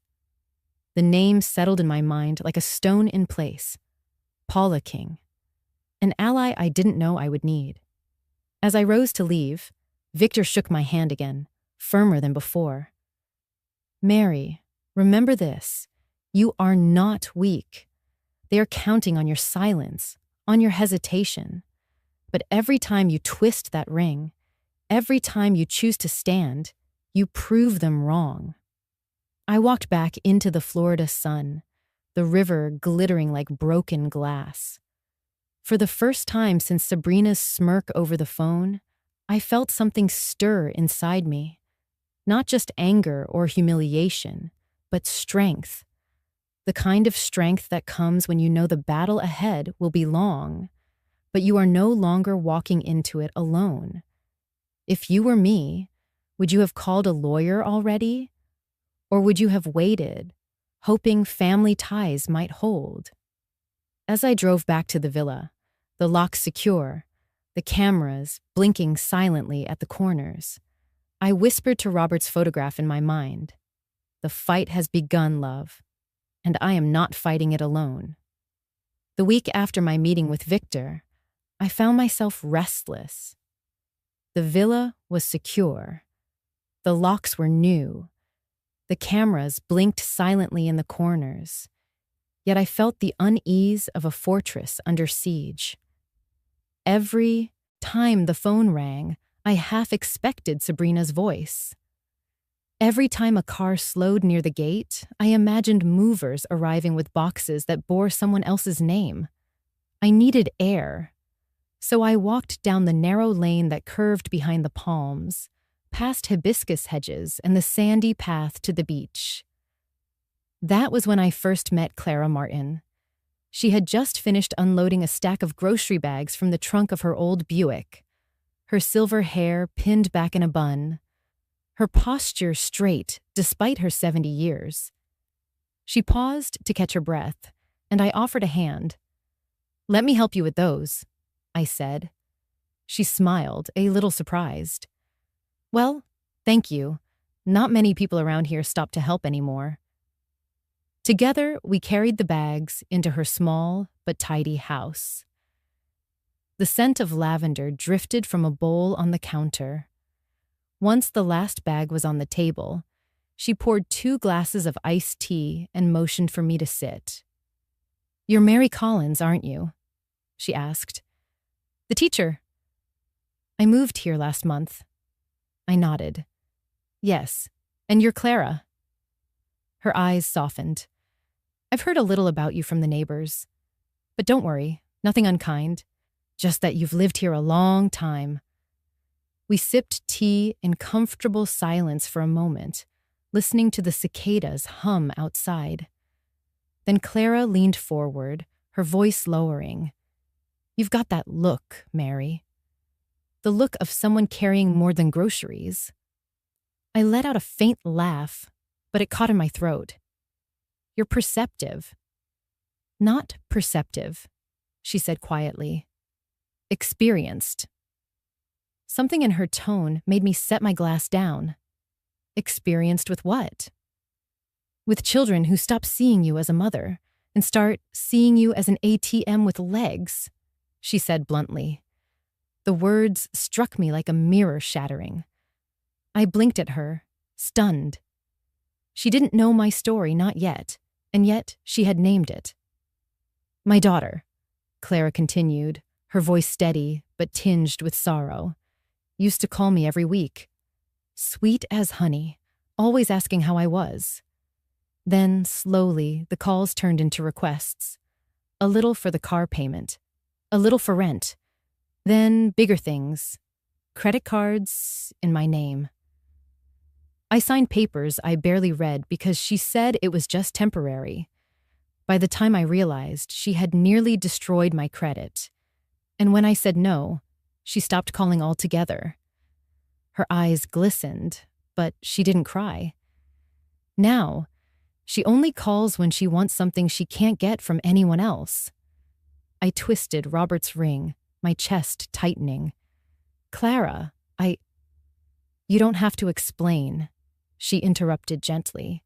A: The name settled in my mind like a stone in place. Paula King. An ally I didn't know I would need. As I rose to leave, Victor shook my hand again, firmer than before. Mary, remember this. You are not weak. They are counting on your silence, on your hesitation. But every time you twist that ring, every time you choose to stand, you prove them wrong. I walked back into the Florida sun, the river glittering like broken glass. For the first time since Sabrina's smirk over the phone, I felt something stir inside me. Not just anger or humiliation, but strength. The kind of strength that comes when you know the battle ahead will be long, but you are no longer walking into it alone. If you were me, would you have called a lawyer already? Or would you have waited, hoping family ties might hold? As I drove back to the villa, the lock secure, the cameras blinking silently at the corners, I whispered to Robert's photograph in my mind, "The fight has begun, love, and I am not fighting it alone." The week after my meeting with Victor, I found myself restless. The villa was secure. The locks were new. The cameras blinked silently in the corners. Yet I felt the unease of a fortress under siege. Every time the phone rang, I half expected Sabrina's voice. Every time a car slowed near the gate, I imagined movers arriving with boxes that bore someone else's name. I needed air. So I walked down the narrow lane that curved behind the palms, past hibiscus hedges and the sandy path to the beach. That was when I first met Clara Martin. She had just finished unloading a stack of grocery bags from the trunk of her old Buick, her silver hair pinned back in a bun, her posture straight despite her 70 years. She paused to catch her breath, and I offered a hand. "Let me help you with those," I said. She smiled, a little surprised. "Well, thank you. Not many people around here stop to help anymore." Together, we carried the bags into her small but tidy house. The scent of lavender drifted from a bowl on the counter. Once the last bag was on the table, she poured 2 glasses of iced tea and motioned for me to sit. "You're Mary Collins, aren't you?" she asked. "The teacher." "I moved here last month." I nodded. "Yes, and you're Clara." Her eyes softened. "I've heard a little about you from the neighbors. But don't worry, nothing unkind. Just that you've lived here a long time." We sipped tea in comfortable silence for a moment, listening to the cicadas hum outside. Then Clara leaned forward, her voice lowering. "You've got that look, Mary. The look of someone carrying more than groceries." I let out a faint laugh, but it caught in my throat. "You're perceptive." "Not perceptive," she said quietly. "Experienced." Something in her tone made me set my glass down. Experienced with what? With children who stop seeing you as a mother and start seeing you as an ATM with legs, she said bluntly. The words struck me like a mirror shattering. I blinked at her, stunned. She didn't know my story, not yet, and yet she had named it. "My daughter," Clara continued, her voice steady but tinged with sorrow, "used to call me every week. Sweet as honey, always asking how I was. Then, slowly, the calls turned into requests. A little for the car payment, a little for rent, then bigger things, credit cards in my name. I signed papers I barely read because she said it was just temporary. By the time I realized, she had nearly destroyed my credit. And when I said no, she stopped calling altogether. Her eyes glistened, but she didn't cry. Now, she only calls when she wants something she can't get from anyone else. I twisted Robert's ring, my chest tightening. Clara, You don't have to explain, she interrupted gently.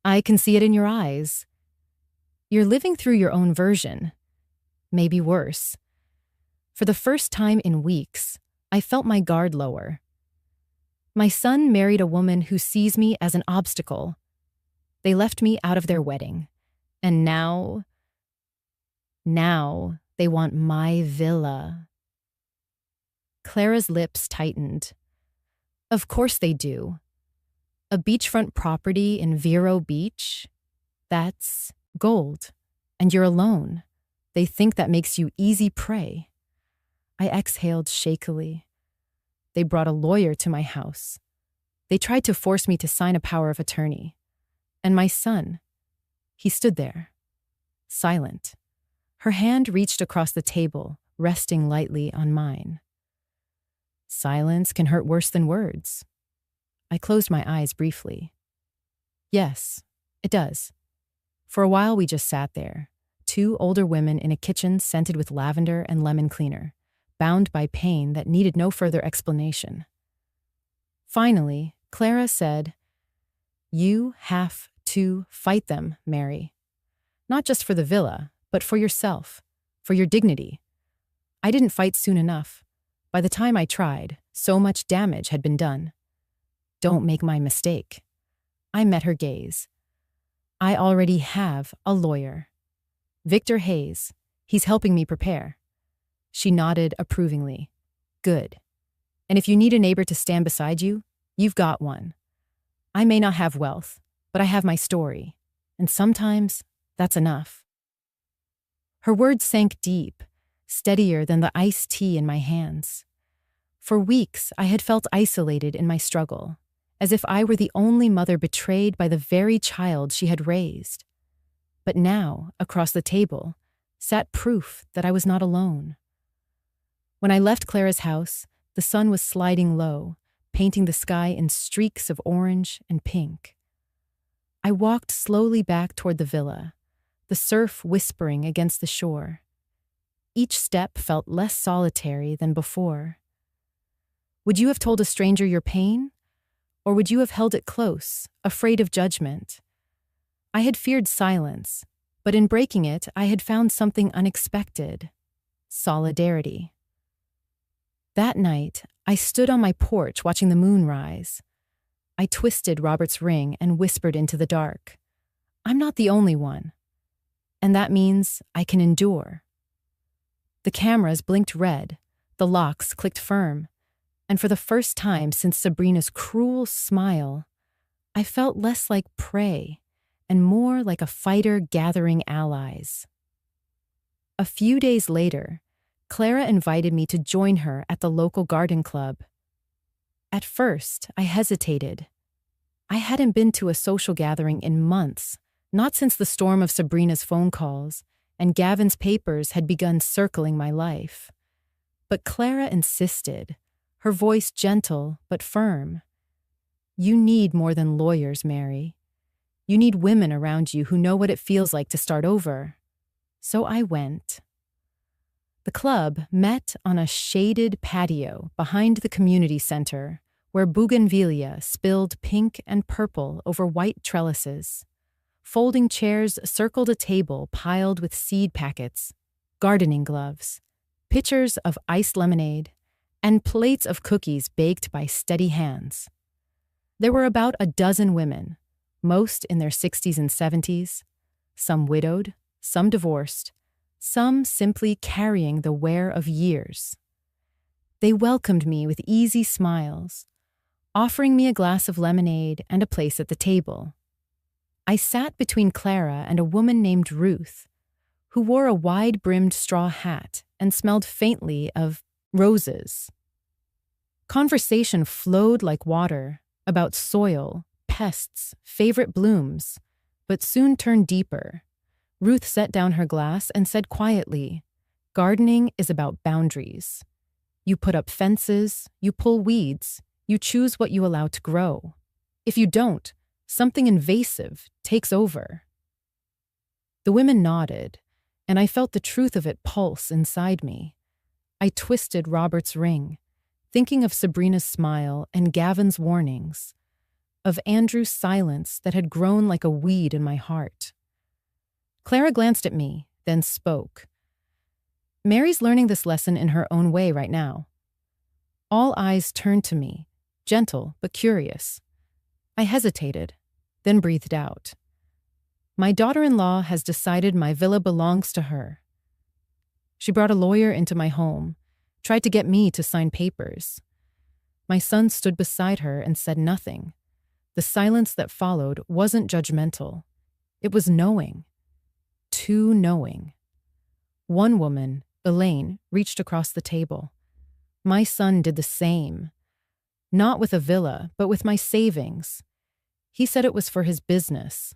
A: I can see it in your eyes. You're living through your own version. Maybe worse. For the first time in weeks, I felt my guard lower. My son married a woman who sees me as an obstacle. They left me out of their wedding. And now they want my villa. Clara's lips tightened. Of course they do. A beachfront property in Vero Beach? That's gold. And you're alone. They think that makes you easy prey. I exhaled shakily. They brought a lawyer to my house. They tried to force me to sign a power of attorney. And my son, he stood there, silent. Her hand reached across the table, resting lightly on mine. Silence can hurt worse than words. I closed my eyes briefly. Yes, it does. For a while we just sat there, two older women in a kitchen scented with lavender and lemon cleaner, bound by pain that needed no further explanation. Finally, Clara said, "You have to fight them, Mary. Not just for the villa, but for yourself, for your dignity." I didn't fight soon enough. By the time I tried, so much damage had been done. Don't make my mistake. I met her gaze. I already have a lawyer. Victor Hayes. He's helping me prepare. She nodded approvingly. Good. And if you need a neighbor to stand beside you, you've got one. I may not have wealth, but I have my story. And sometimes that's enough. Her words sank deep, steadier than the iced tea in my hands. For weeks, I had felt isolated in my struggle, as if I were the only mother betrayed by the very child she had raised. But now, across the table, sat proof that I was not alone. When I left Clara's house, the sun was sliding low, painting the sky in streaks of orange and pink. I walked slowly back toward the villa, the surf whispering against the shore. Each step felt less solitary than before. Would you have told a stranger your pain? Or would you have held it close, afraid of judgment? I had feared silence, but in breaking it, I had found something unexpected: solidarity. That night, I stood on my porch watching the moon rise. I twisted Robert's ring and whispered into the dark, "I'm not the only one. And that means I can endure." The cameras blinked red, the locks clicked firm, and for the first time since Sabrina's cruel smile, I felt less like prey and more like a fighter gathering allies. A few days later, Clara invited me to join her at the local garden club. At first, I hesitated. I hadn't been to a social gathering in months, not since the storm of Sabrina's phone calls, and Gavin's papers had begun circling my life. But Clara insisted, her voice gentle but firm. "You need more than lawyers, Mary. You need women around you who know what it feels like to start over." So I went. The club met on a shaded patio behind the community center, where bougainvillea spilled pink and purple over white trellises. Folding chairs circled a table piled with seed packets, gardening gloves, pitchers of iced lemonade, and plates of cookies baked by steady hands. There were about a dozen women, most in their 60s and 70s, some widowed, some divorced, some simply carrying the wear of years. They welcomed me with easy smiles, offering me a glass of lemonade and a place at the table. I sat between Clara and a woman named Ruth, who wore a wide-brimmed straw hat and smelled faintly of roses. Conversation flowed like water about soil, pests, favorite blooms, but soon turned deeper. Ruth set down her glass and said quietly, "Gardening is about boundaries. You put up fences, you pull weeds, you choose what you allow to grow. If you don't, something invasive takes over." The women nodded, and I felt the truth of it pulse inside me. I twisted Robert's ring, thinking of Sabrina's smile and Gavin's warnings, of Andrew's silence that had grown like a weed in my heart. Clara glanced at me, then spoke. "Mary's learning this lesson in her own way right now." All eyes turned to me, gentle but curious. I hesitated, then breathed out. "My daughter-in-law has decided my villa belongs to her." She brought a lawyer into my home, tried to get me to sign papers. My son stood beside her and said nothing. The silence that followed wasn't judgmental. It was knowing. Too knowing. One woman, Elaine, reached across the table. My son did the same. Not with a villa, but with my savings. He said it was for his business.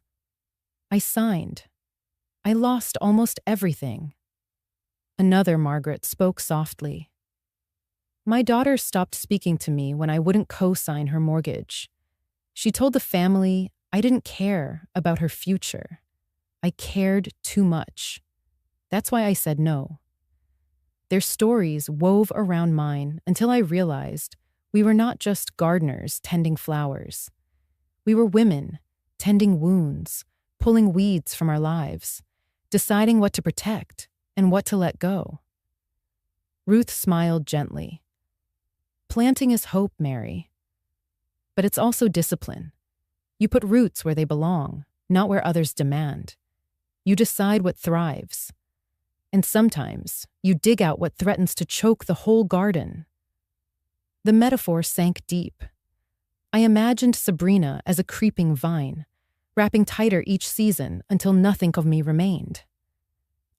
A: I signed. I lost almost everything. Another Margaret spoke softly. My daughter stopped speaking to me when I wouldn't co-sign her mortgage. She told the family I didn't care about her future. I cared too much. That's why I said no. Their stories wove around mine until I realized we were not just gardeners tending flowers. We were women tending wounds, pulling weeds from our lives, deciding what to protect and what to let go. Ruth smiled gently. "Planting is hope, Mary. But it's also discipline. You put roots where they belong, not where others demand. You decide what thrives. And sometimes you dig out what threatens to choke the whole garden." The metaphor sank deep. I imagined Sabrina as a creeping vine, wrapping tighter each season until nothing of me remained.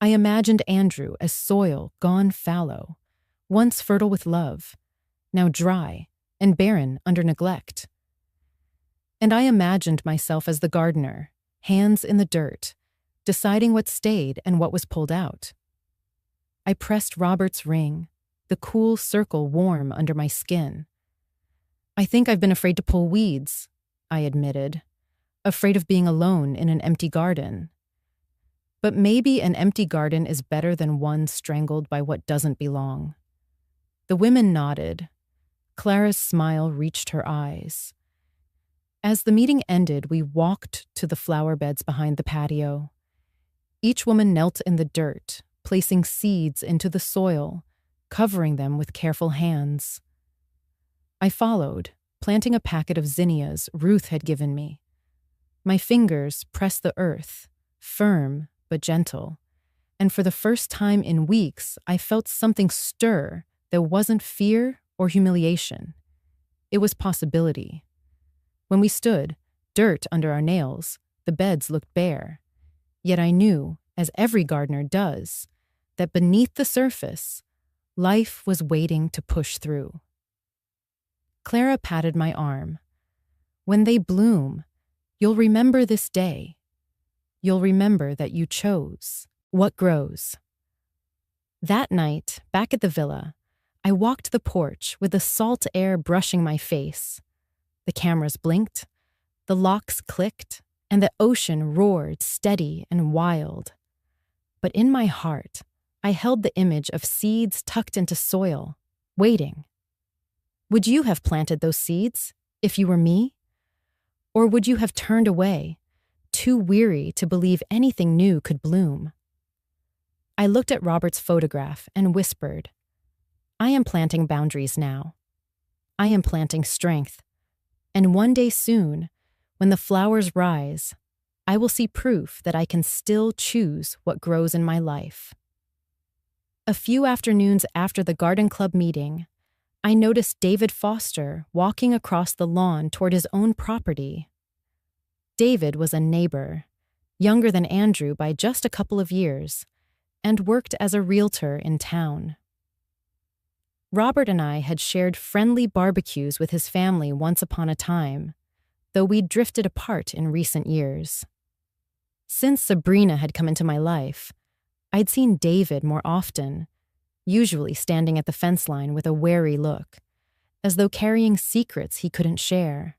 A: I imagined Andrew as soil gone fallow, once fertile with love, now dry and barren under neglect. And I imagined myself as the gardener, hands in the dirt, deciding what stayed and what was pulled out. I pressed Robert's ring, the cool circle warm under my skin. "I think I've been afraid to pull weeds," I admitted, afraid of being alone in an empty garden. But maybe an empty garden is better than one strangled by what doesn't belong. The women nodded. Clara's smile reached her eyes. As the meeting ended, we walked to the flower beds behind the patio. Each woman knelt in the dirt, placing seeds into the soil, covering them with careful hands. I followed, planting a packet of zinnias Ruth had given me. My fingers pressed the earth, firm but gentle, and for the first time in weeks, I felt something stir that wasn't fear or humiliation. It was possibility. When we stood, dirt under our nails, the beds looked bare. Yet I knew, as every gardener does, that beneath the surface, life was waiting to push through. Clara patted my arm. "When they bloom, you'll remember this day. You'll remember that you chose what grows." That night, back at the villa, I walked the porch with the salt air brushing my face. The cameras blinked, the locks clicked, and the ocean roared steady and wild. But in my heart, I held the image of seeds tucked into soil, waiting. Would you have planted those seeds if you were me? Or would you have turned away, too weary to believe anything new could bloom? I looked at Robert's photograph and whispered, "I am planting boundaries now. I am planting strength. And one day soon, when the flowers rise, I will see proof that I can still choose what grows in my life." A few afternoons after the garden club meeting, I noticed David Foster walking across the lawn toward his own property. David was a neighbor, younger than Andrew by just a couple of years, and worked as a realtor in town. Robert and I had shared friendly barbecues with his family once upon a time, though we'd drifted apart in recent years. Since Sabrina had come into my life, I'd seen David more often, usually standing at the fence line with a wary look, as though carrying secrets he couldn't share.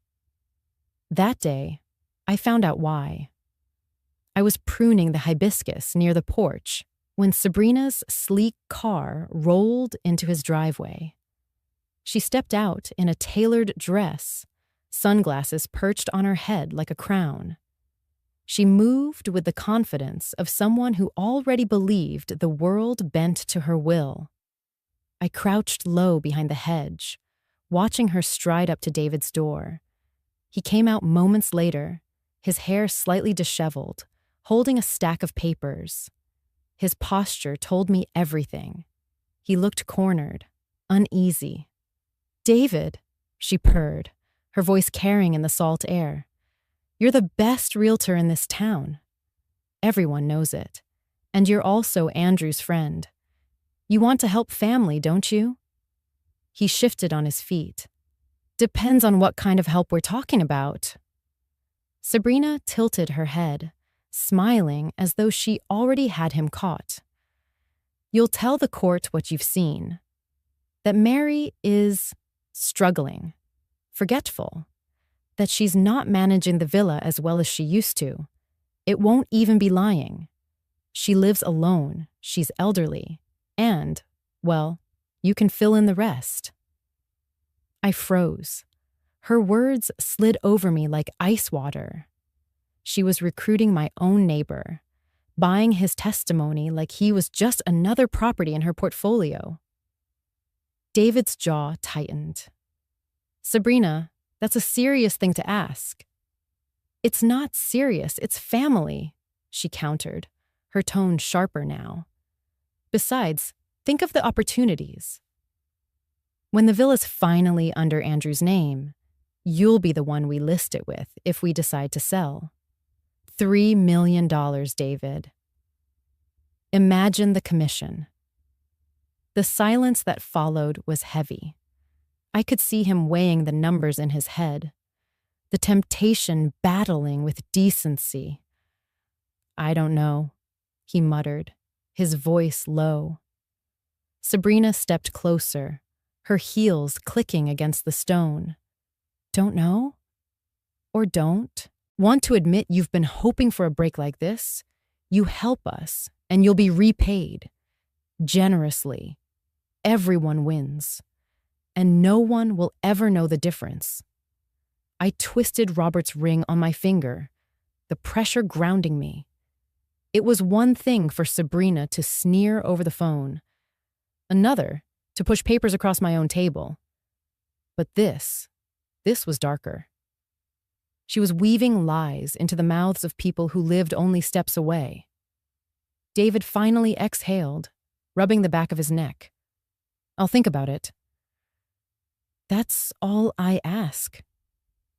A: That day, I found out why. I was pruning the hibiscus near the porch when Sabrina's sleek car rolled into his driveway. She stepped out in a tailored dress, sunglasses perched on her head like a crown. She moved with the confidence of someone who already believed the world bent to her will. I crouched low behind the hedge, watching her stride up to David's door. He came out moments later, his hair slightly disheveled, holding a stack of papers. His posture told me everything. He looked cornered, uneasy. "David," she purred, her voice carrying in the salt air. "You're the best realtor in this town. Everyone knows it. And you're also Andrew's friend. You want to help family, don't you?" He shifted on his feet. "Depends on what kind of help we're talking about." Sabrina tilted her head, smiling as though she already had him caught. "You'll tell the court what you've seen. That Mary is struggling, forgetful, that she's not managing the villa as well as she used to. It won't even be lying. She lives alone, she's elderly, and, well, you can fill in the rest." I froze. Her words slid over me like ice water. She was recruiting my own neighbor, buying his testimony like he was just another property in her portfolio. David's jaw tightened. "Sabrina, that's a serious thing to ask." "It's not serious, it's family," she countered, her tone sharper now. "Besides, think of the opportunities. When the villa's finally under Andrew's name, you'll be the one we list it with if we decide to sell. $3 million, David. Imagine the commission." The silence that followed was heavy. I could see him weighing the numbers in his head, the temptation battling with decency. "I don't know," he muttered, his voice low. Sabrina stepped closer, her heels clicking against the stone. "Don't know? Or don't? Want to admit you've been hoping for a break like this? You help us, and you'll be repaid. Generously. Everyone wins. And no one will ever know the difference." I twisted Robert's ring on my finger, the pressure grounding me. It was one thing for Sabrina to sneer over the phone, another to push papers across my own table. But this was darker. She was weaving lies into the mouths of people who lived only steps away. David finally exhaled, rubbing the back of his neck. "I'll think about it." "That's all I ask,"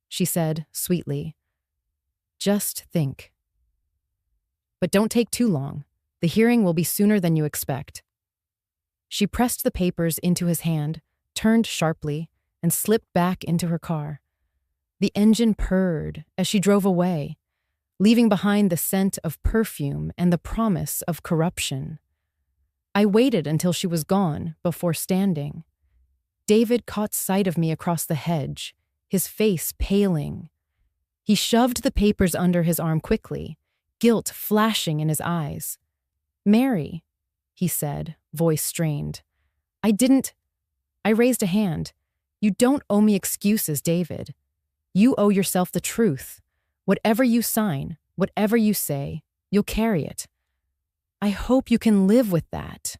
A: she said sweetly. "Just think. But don't take too long. The hearing will be sooner than you expect." She pressed the papers into his hand, turned sharply, and slipped back into her car. The engine purred as she drove away, leaving behind the scent of perfume and the promise of corruption. I waited until she was gone before standing. David caught sight of me across the hedge, his face paling. He shoved the papers under his arm quickly, guilt flashing in his eyes. "Mary," he said, voice strained. I raised a hand. "You don't owe me excuses, David. You owe yourself the truth. Whatever you sign, whatever you say, you'll carry it. I hope you can live with that."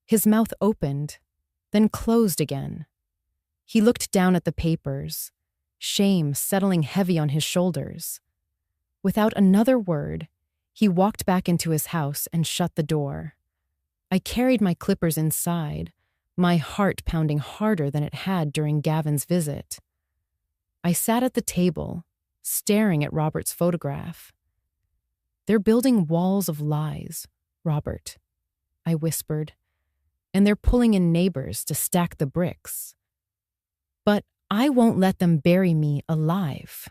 A: His mouth opened, then closed again. He looked down at the papers, shame settling heavy on his shoulders. Without another word, he walked back into his house and shut the door. I carried my clippers inside, my heart pounding harder than it had during Gavin's visit. I sat at the table, staring at Robert's photograph. "They're building walls of lies, Robert," I whispered, "and they're pulling in neighbors to stack the bricks. But I won't let them bury me alive."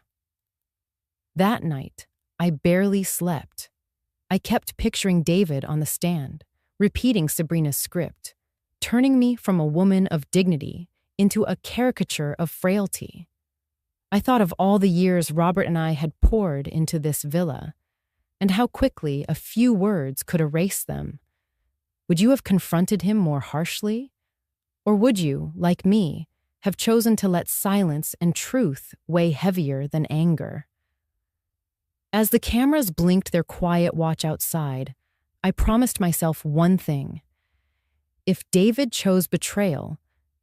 A: That night, I barely slept. I kept picturing David on the stand, repeating Sabrina's script, turning me from a woman of dignity into a caricature of frailty. I thought of all the years Robert and I had poured into this villa, and how quickly a few words could erase them. Would you have confronted him more harshly? Or would you, like me, have chosen to let silence and truth weigh heavier than anger? As the cameras blinked their quiet watch outside, I promised myself one thing. If David chose betrayal,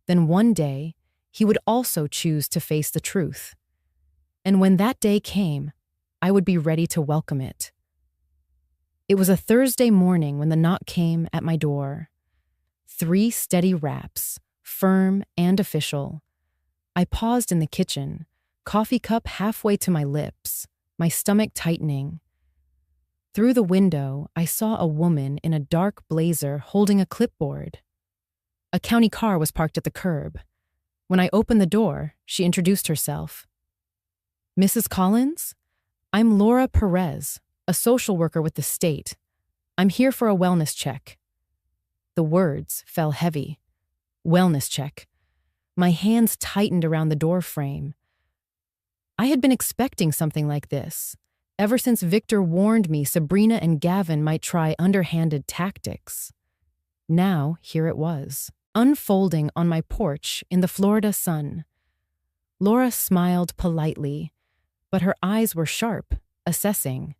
A: then one day he would also choose to face the truth. And when that day came, I would be ready to welcome it. It was a Thursday morning when the knock came at my door. 3 steady raps, firm and official. I paused in the kitchen, coffee cup halfway to my lips, my stomach tightening. Through the window, I saw a woman in a dark blazer holding a clipboard. A county car was parked at the curb. When I opened the door, she introduced herself. "Mrs. Collins? I'm Laura Perez, a social worker with the state. I'm here for a wellness check." The words fell heavy. Wellness check. My hands tightened around the door frame. I had been expecting something like this, ever since Victor warned me Sabrina and Gavin might try underhanded tactics. Now, here it was, unfolding on my porch in the Florida sun. Laura smiled politely, but her eyes were sharp, assessing.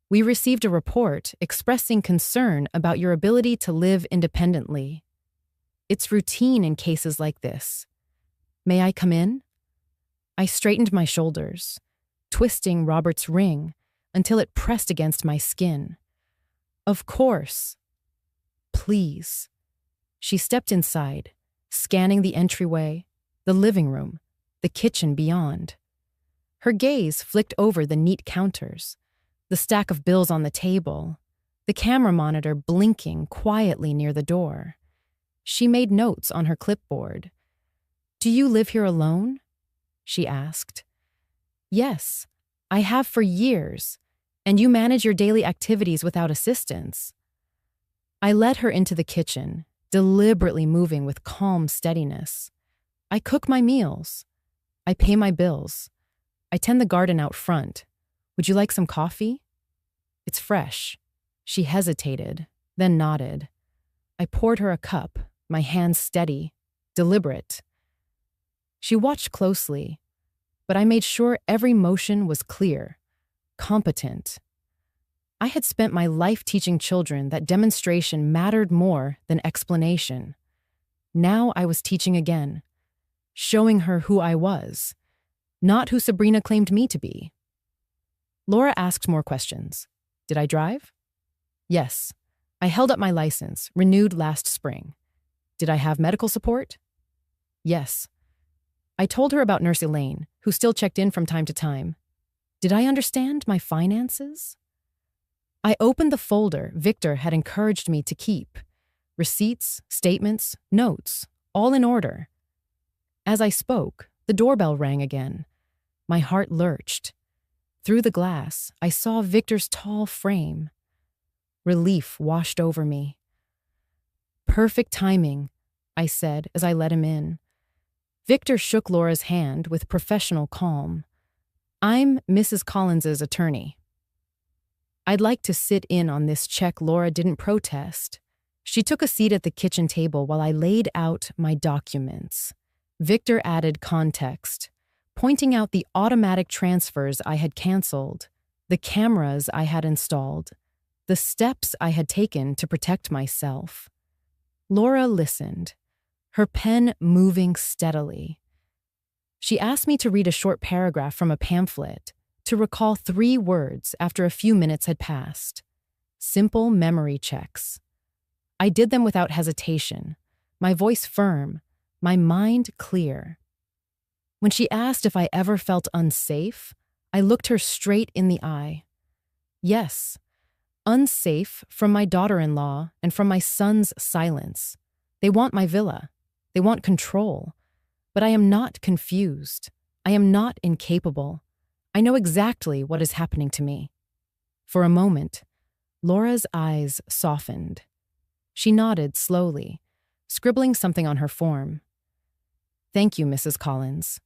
A: "We received a report expressing concern about your ability to live independently. It's routine in cases like this. May I come in?" I straightened my shoulders, twisting Robert's ring until it pressed against my skin. "Of course. Please." She stepped inside, scanning the entryway, the living room, the kitchen beyond. Her gaze flicked over the neat counters, the stack of bills on the table, the camera monitor blinking quietly near the door. She made notes on her clipboard. "Do you live here alone?" she asked. "Yes, I have for years, and you manage your daily activities without assistance." I led her into the kitchen, deliberately moving with calm steadiness. "I cook my meals. I pay my bills. I tend the garden out front. Would you like some coffee?" "It's fresh." She hesitated, then nodded. I poured her a cup, my hands steady, deliberate. She watched closely, but I made sure every motion was clear, competent. I had spent my life teaching children that demonstration mattered more than explanation. Now I was teaching again, showing her who I was, not who Sabrina claimed me to be. Laura asked more questions. Did I drive? Yes. I held up my license, renewed last spring. Did I have medical support? Yes. I told her about Nurse Elaine, who still checked in from time to time. Did I understand my finances? I opened the folder Victor had encouraged me to keep. Receipts, statements, notes, all in order. As I spoke, the doorbell rang again. My heart lurched. Through the glass, I saw Victor's tall frame. Relief washed over me. Perfect timing, I said as I let him in. Victor shook Laura's hand with professional calm. I'm Mrs. Collins's attorney. I'd like to sit in on this check. Laura didn't protest. She took a seat at the kitchen table while I laid out my documents. Victor added context, pointing out the automatic transfers I had canceled, the cameras I had installed, the steps I had taken to protect myself. Laura listened, her pen moving steadily. She asked me to read a short paragraph from a pamphlet, to recall 3 words after a few minutes had passed. Simple memory checks. I did them without hesitation, my voice firm, my mind clear. When she asked if I ever felt unsafe, I looked her straight in the eye. Yes, unsafe from my daughter-in-law and from my son's silence. They want my villa. They want control. But I am not confused. I am not incapable. I know exactly what is happening to me. For a moment, Laura's eyes softened. She nodded slowly, scribbling something on her form. Thank you, Mrs. Collins.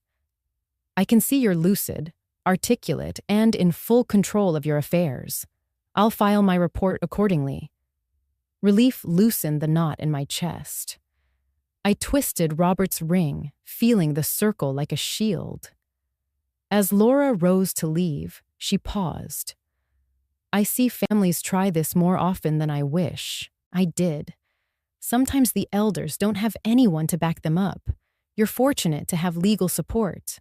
A: I can see you're lucid, articulate, and in full control of your affairs. I'll file my report accordingly. Relief loosened the knot in my chest. I twisted Robert's ring, feeling the circle like a shield. As Laura rose to leave, she paused. I see families try this more often than I wish. I did. Sometimes the elders don't have anyone to back them up. You're fortunate to have legal support.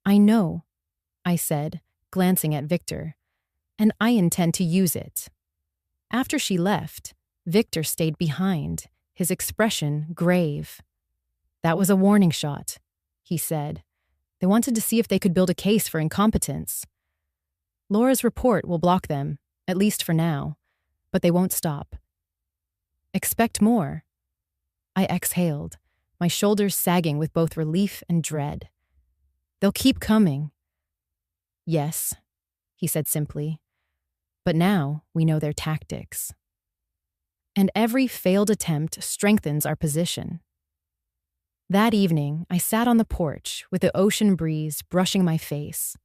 A: I know, I said, glancing at Victor, and I intend to use it. After she left, Victor stayed behind, his expression grave. That was a warning shot, he said. They wanted to see if they could build a case for incompetence. Laura's report will block them, at least for now, but they won't stop. Expect more. I exhaled, my shoulders sagging with both relief and dread. They'll keep coming. Yes, he said simply. But now we know their tactics. And every failed attempt strengthens our position. That evening, I sat on the porch with the ocean breeze brushing my face.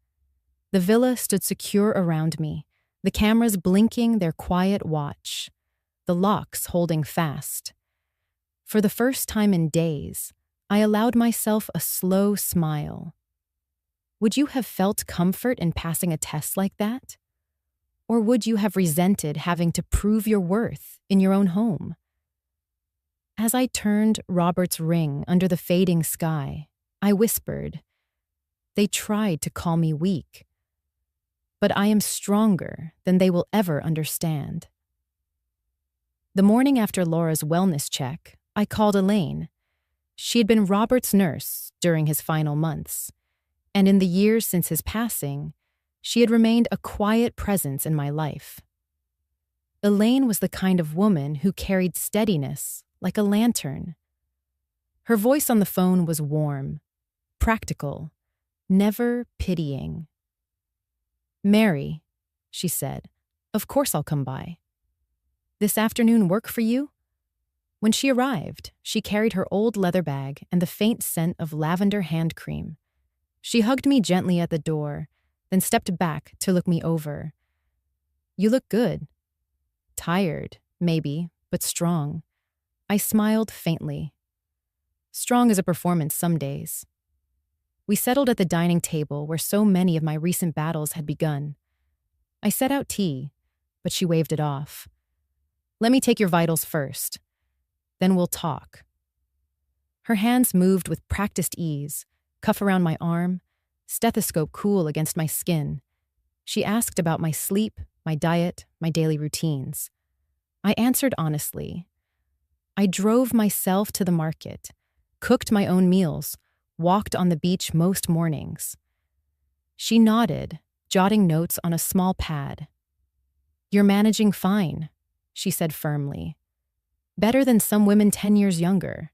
A: The villa stood secure around me, the cameras blinking their quiet watch, the locks holding fast. For the first time in days, I allowed myself a slow smile. Would you have felt comfort in passing a test like that? Or would you have resented having to prove your worth in your own home? As I turned Robert's ring under the fading sky, I whispered, "They tried to call me weak, but I am stronger than they will ever understand." The morning after Laura's wellness check, I called Elaine. She had been Robert's nurse during his final months, and in the years since his passing, she had remained a quiet presence in my life. Elaine was the kind of woman who carried steadiness like a lantern. Her voice on the phone was warm, practical, never pitying. "Mary," she said, "of course I'll come by. This afternoon work for you?" When she arrived, she carried her old leather bag and the faint scent of lavender hand cream. She hugged me gently at the door, then stepped back to look me over. "You look good. Tired, maybe, but strong." I smiled faintly. Strong is a performance some days. We settled at the dining table where so many of my recent battles had begun. I set out tea, but she waved it off. "Let me take your vitals first. Then we'll talk." Her hands moved with practiced ease, cuff around my arm, stethoscope cool against my skin. She asked about my sleep, my diet, my daily routines. I answered honestly. I drove myself to the market, cooked my own meals, walked on the beach most mornings. She nodded, jotting notes on a small pad. "You're managing fine," she said firmly. "Better than some women 10 years younger.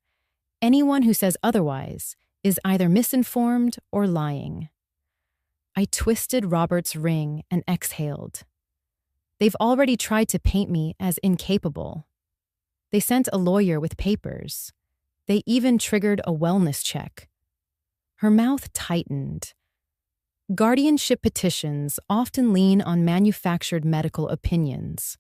A: Anyone who says otherwise is either misinformed or lying." I twisted Robert's ring and exhaled. They've already tried to paint me as incapable. They sent a lawyer with papers. They even triggered a wellness check. Her mouth tightened. Guardianship petitions often lean on manufactured medical opinions.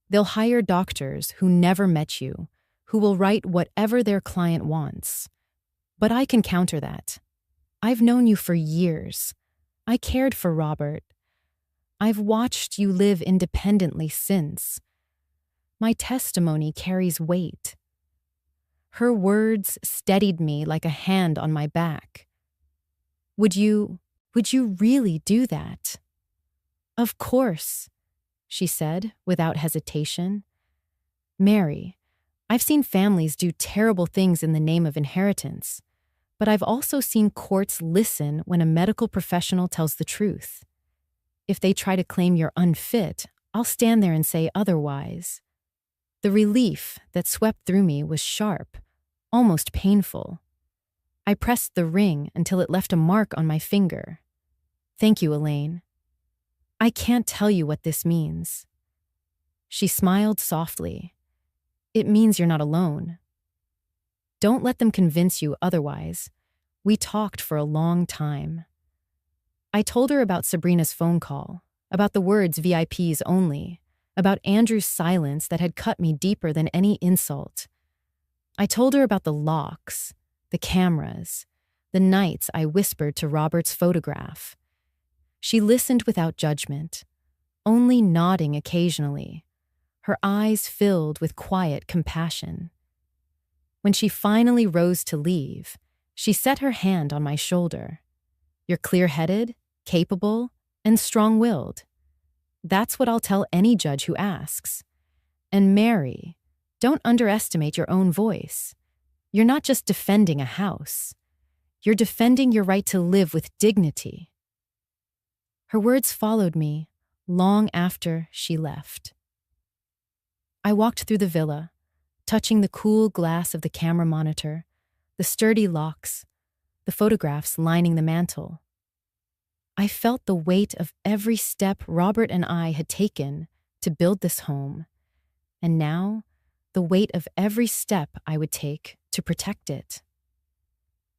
A: They'll hire doctors who never met you, who will write whatever their client wants. But I can counter that. I've known you for years. I cared for Robert. I've watched you live independently since. My testimony carries weight. Her words steadied me like a hand on my back. Would you really do that?" "Of course," she said without hesitation. "Mary, I've seen families do terrible things in the name of inheritance, but I've also seen courts listen when a medical professional tells the truth. If they try to claim you're unfit, I'll stand there and say otherwise. The relief that swept through me was sharp, almost painful. I pressed the ring until it left a mark on my finger. Thank you, Elaine. I can't tell you what this means. She smiled softly. It means you're not alone. Don't let them convince you otherwise. We talked for a long time. I told her about Sabrina's phone call, about the words VIPs only, about Andrew's silence that had cut me deeper than any insult. I told her about the locks, the cameras, the nights I whispered to Robert's photograph. She listened without judgment, only nodding occasionally, her eyes filled with quiet compassion. When she finally rose to leave, she set her hand on my shoulder. You're clear-headed, capable, and strong-willed. That's what I'll tell any judge who asks. And Mary, don't underestimate your own voice. You're not just defending a house. You're defending your right to live with dignity. Her words followed me long after she left. I walked through the villa, touching the cool glass of the camera monitor, the sturdy locks, the photographs lining the mantel. I felt the weight of every step Robert and I had taken to build this home, and now the weight of every step I would take to protect it.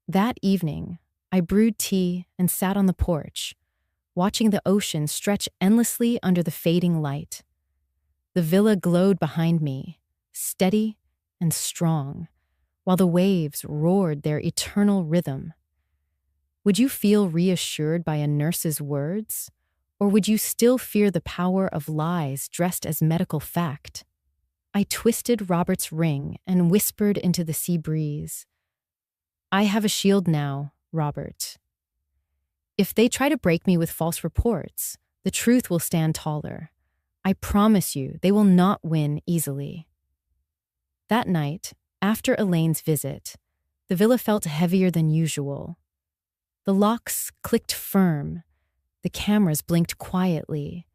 A: That evening, I brewed tea and sat on the porch, watching the ocean stretch endlessly under the fading light. The villa glowed behind me, steady and strong, while the waves roared their eternal rhythm. Would you feel reassured by a nurse's words, or would you still fear the power of lies dressed as medical fact? I twisted Robert's ring and whispered into the sea breeze. I have a shield now, Robert. If they try to break me with false reports, the truth will stand taller. I promise you, they will not win easily. That night, after Elaine's visit, the villa felt heavier than usual. The locks clicked firm, the cameras blinked quietly,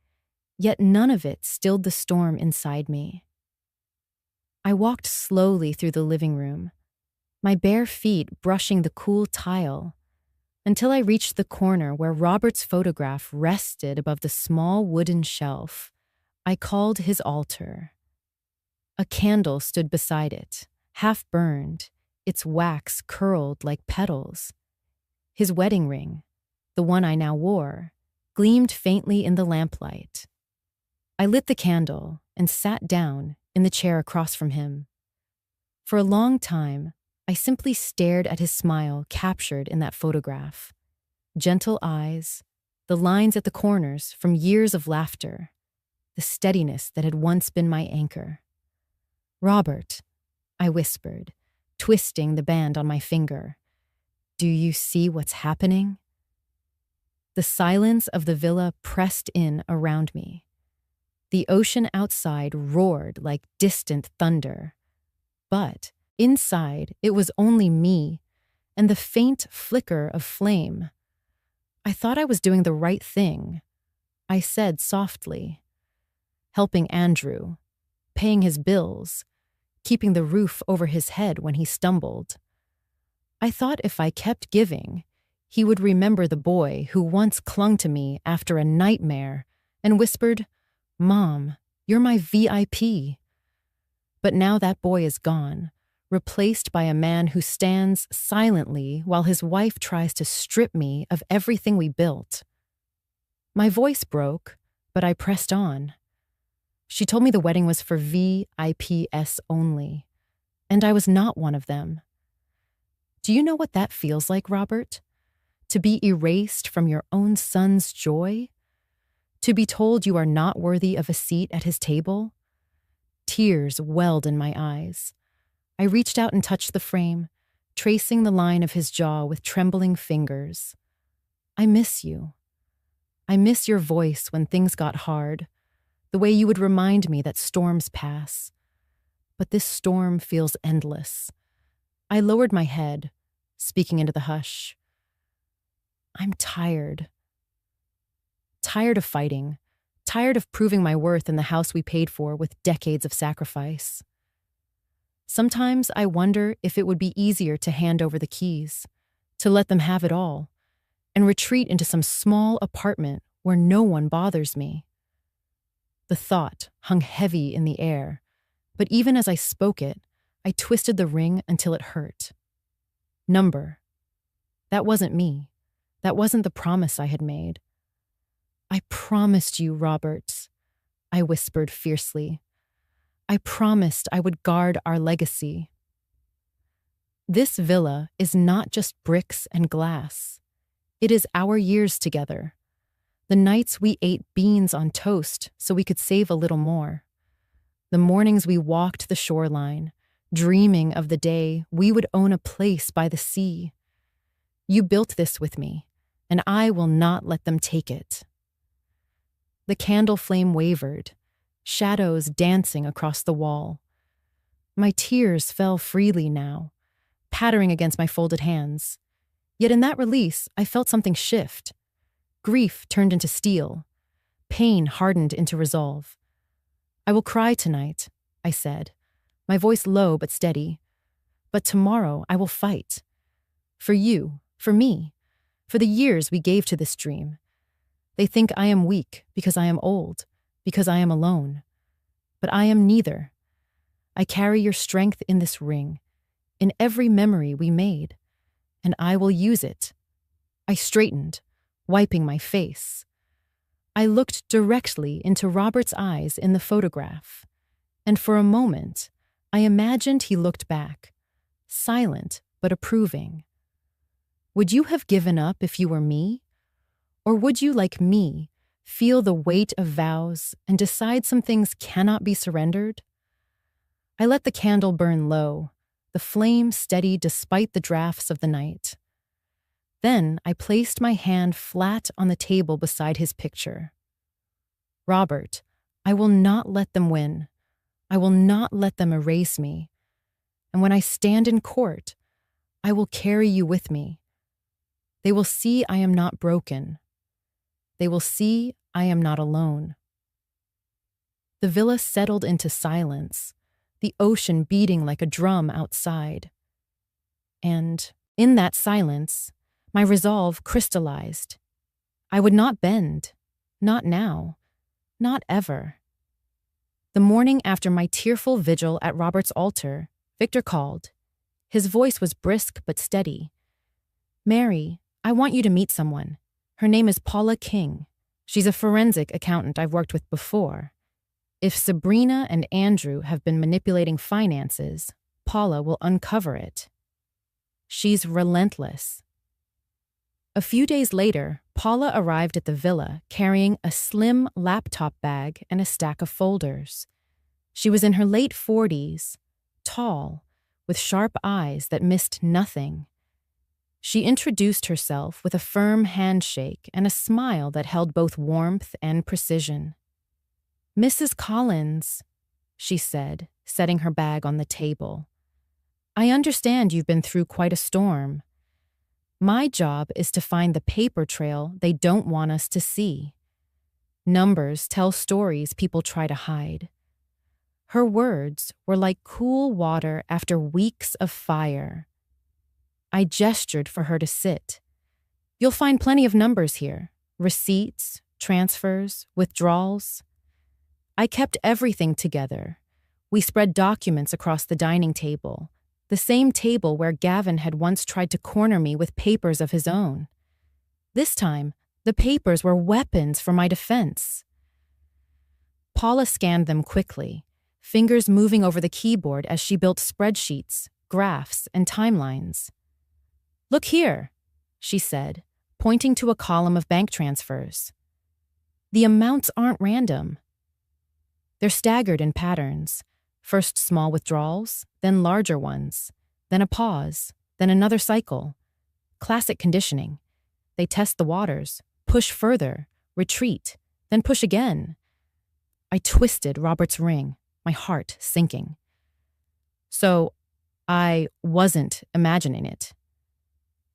A: yet none of it stilled the storm inside me. I walked slowly through the living room, my bare feet brushing the cool tile, until I reached the corner where Robert's photograph rested above the small wooden shelf I called his altar. A candle stood beside it, half burned, its wax curled like petals. His wedding ring, the one I now wore, gleamed faintly in the lamplight. I lit the candle and sat down in the chair across from him. For a long time, I simply stared at his smile captured in that photograph. Gentle eyes, the lines at the corners from years of laughter, the steadiness that had once been my anchor. Robert, I whispered, twisting the band on my finger. Do you see what's happening? The silence of the villa pressed in around me. The ocean outside roared like distant thunder. But inside, it was only me and the faint flicker of flame. I thought I was doing the right thing. I said softly, helping Andrew, paying his bills, keeping the roof over his head when he stumbled. I thought if I kept giving, he would remember the boy who once clung to me after a nightmare and whispered, "Mom, you're my VIP." But now that boy is gone, replaced by a man who stands silently while his wife tries to strip me of everything we built. My voice broke, but I pressed on. She told me the wedding was for VIPs only, and I was not one of them. Do you know what that feels like, Robert? To be erased from your own son's joy? To be told you are not worthy of a seat at his table? Tears welled in my eyes. I reached out and touched the frame, tracing the line of his jaw with trembling fingers. I miss you. I miss your voice when things got hard, the way you would remind me that storms pass. but this storm feels endless. I lowered my head, speaking into the hush. I'm tired. Tired of fighting. Tired of proving my worth in the house we paid for with decades of sacrifice. Sometimes I wonder if it would be easier to hand over the keys, to let them have it all, and retreat into some small apartment where no one bothers me. The thought hung heavy in the air, but even as I spoke it, I twisted the ring until it hurt. Number. That wasn't me. That wasn't the promise I had made. I promised you, Robert, I whispered fiercely. I promised I would guard our legacy. This villa is not just bricks and glass. It is our years together. The nights we ate beans on toast so we could save a little more. The mornings we walked the shoreline, dreaming of the day we would own a place by the sea. You built this with me, and I will not let them take it. The candle flame wavered, shadows dancing across the wall. My tears fell freely now, pattering against my folded hands. Yet in that release, I felt something shift. Grief turned into steel. Pain hardened into resolve. I will cry tonight, I said, my voice low but steady. But tomorrow I will fight. For you, for me, for the years we gave to this dream. They think I am weak because I am old, because I am alone. But I am neither. I carry your strength in this ring, in every memory we made, and I will use it. I straightened, wiping my face. I looked directly into Robert's eyes in the photograph, and for a moment, I imagined he looked back, silent but approving. Would you have given up if you were me? Or would you, like me, feel the weight of vows and decide some things cannot be surrendered? I let the candle burn low, the flame steady despite the drafts of the night. Then I placed my hand flat on the table beside his picture. Robert, I will not let them win. I will not let them erase me. And when I stand in court, I will carry you with me. They will see I am not broken. They will see I am not alone. The villa settled into silence, the ocean beating like a drum outside. And in that silence, my resolve crystallized. I would not bend, not now, not ever. The morning after my tearful vigil at Robert's altar, Victor called. His voice was brisk but steady. Mary, I want you to meet someone. Her name is Paula King. She's a forensic accountant I've worked with before. If Sabrina and Andrew have been manipulating finances, Paula will uncover it. She's relentless. A few days later, Paula arrived at the villa carrying a slim laptop bag and a stack of folders. She was in her late 40s, tall, with sharp eyes that missed nothing. She introduced herself with a firm handshake and a smile that held both warmth and precision. Mrs. Collins, she said, setting her bag on the table. I understand you've been through quite a storm. My job is to find the paper trail they don't want us to see. Numbers tell stories people try to hide. Her words were like cool water after weeks of fire. I gestured for her to sit. You'll find plenty of numbers here. Receipts, transfers, withdrawals. I kept everything together. We spread documents across the dining table, the same table where Gavin had once tried to corner me with papers of his own. This time, the papers were weapons for my defense. Paula scanned them quickly, fingers moving over the keyboard as she built spreadsheets, graphs, and timelines. Look here, she said, pointing to a column of bank transfers. The amounts aren't random. They're staggered in patterns. First small withdrawals, then larger ones, then a pause, then another cycle. Classic conditioning. They test the waters, push further, retreat, then push again. I twisted Robert's ring, my heart sinking. So I wasn't imagining it.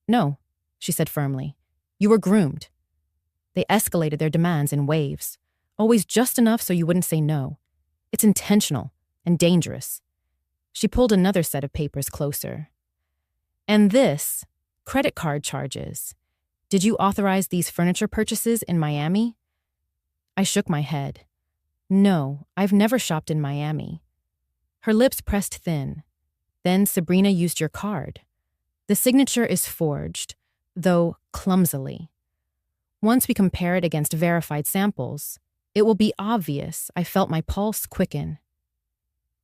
A: No, she said firmly. You were groomed. They escalated their demands in waves, always just enough so you wouldn't say no. It's intentional and dangerous. She pulled another set of papers closer. And this, credit card charges. Did you authorize these furniture purchases in Miami? I shook my head. No, I've never shopped in Miami. Her lips pressed thin. Then Sabrina used your card. The signature is forged, though clumsily. Once we compare it against verified samples, it will be obvious. I felt my pulse quicken.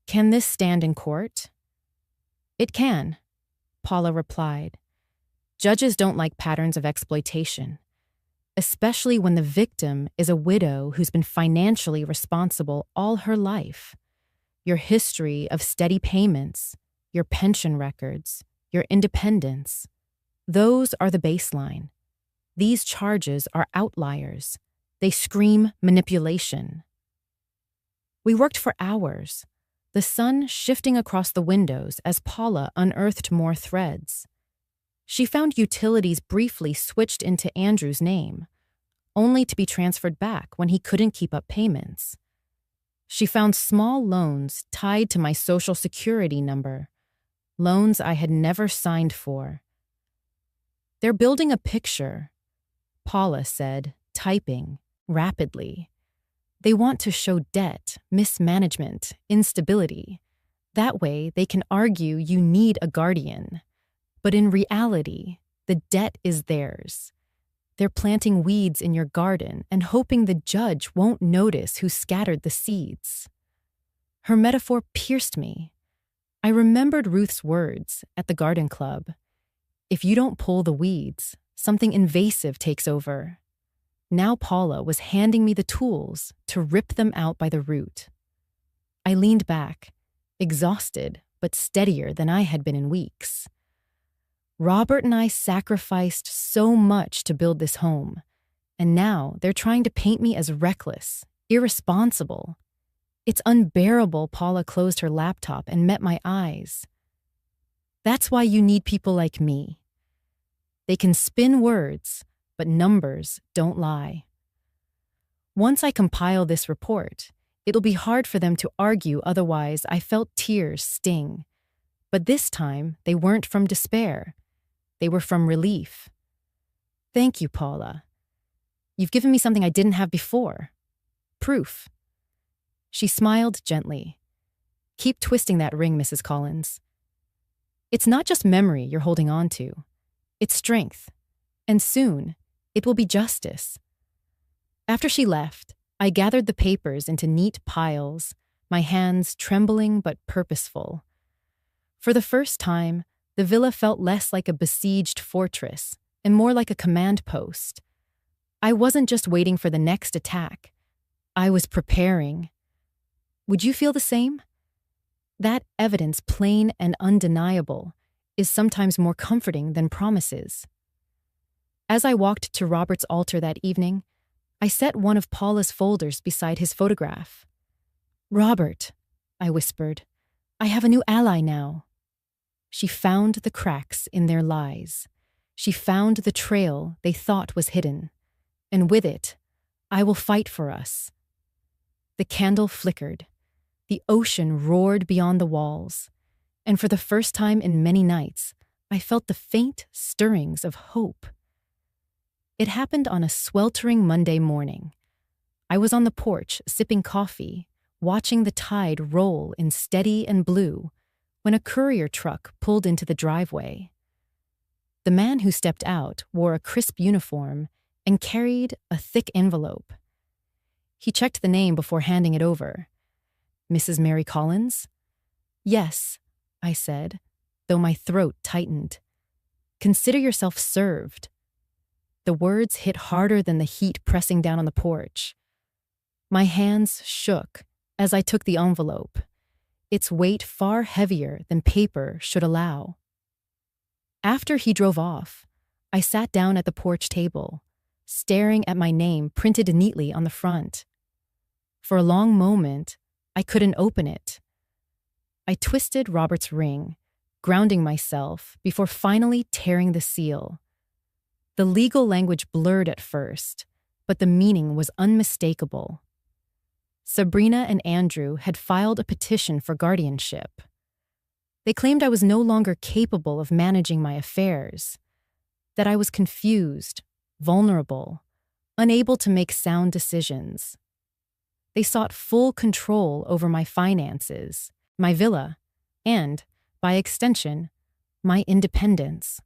A: Can this stand in court? It can, Paula replied. Judges don't like patterns of exploitation, especially when the victim is a widow who's been financially responsible all her life. Your history of steady payments, your pension records, your independence, those are the baseline. These charges are outliers. They scream manipulation. We worked for hours, the sun shifting across the windows as Paula unearthed more threads. She found utilities briefly switched into Andrew's name, only to be transferred back when he couldn't keep up payments. She found small loans tied to my Social Security number, loans I had never signed for. They're building a picture, Paula said, typing rapidly. They want to show debt, mismanagement, instability. That way they can argue you need a guardian. But in reality, the debt is theirs. They're planting weeds in your garden and hoping the judge won't notice who scattered the seeds. Her metaphor pierced me. I remembered Ruth's words at the garden club. If you don't pull the weeds, something invasive takes over. Now Paula was handing me the tools to rip them out by the root. I leaned back, exhausted but steadier than I had been in weeks. Robert and I sacrificed so much to build this home, and now they're trying to paint me as reckless, irresponsible. It's unbearable. Paula closed her laptop and met my eyes. That's why you need people like me. They can spin words, but numbers don't lie. Once I compile this report, it'll be hard for them to argue otherwise. I felt tears sting. But this time, they weren't from despair. They were from relief. Thank you, Paula. You've given me something I didn't have before. Proof. She smiled gently. Keep twisting that ring, Mrs. Collins. It's not just memory you're holding on to. It's strength. And soon, it will be justice. After she left, I gathered the papers into neat piles, my hands trembling but purposeful. For the first time, the villa felt less like a besieged fortress and more like a command post. I wasn't just waiting for the next attack. I was preparing. Would you feel the same? That evidence, plain and undeniable, is sometimes more comforting than promises. As I walked to Robert's altar that evening, I set one of Paula's folders beside his photograph. Robert, I whispered, I have a new ally now. She found the cracks in their lies. She found the trail they thought was hidden. And with it, I will fight for us. The candle flickered. The ocean roared beyond the walls. And for the first time in many nights, I felt the faint stirrings of hope. It happened on a sweltering Monday morning. I was on the porch sipping coffee, watching the tide roll in steady and blue, when a courier truck pulled into the driveway. The man who stepped out wore a crisp uniform and carried a thick envelope. He checked the name before handing it over. Mrs. Mary Collins? Yes, I said, though my throat tightened. Consider yourself served. The words hit harder than the heat pressing down on the porch. My hands shook as I took the envelope, its weight far heavier than paper should allow. After he drove off, I sat down at the porch table, staring at my name printed neatly on the front. For a long moment, I couldn't open it. I twisted Robert's ring, grounding myself before finally tearing the seal. The legal language blurred at first, but the meaning was unmistakable. Sabrina and Andrew had filed a petition for guardianship. They claimed I was no longer capable of managing my affairs, that I was confused, vulnerable, unable to make sound decisions. They sought full control over my finances, my villa, and, by extension, my independence.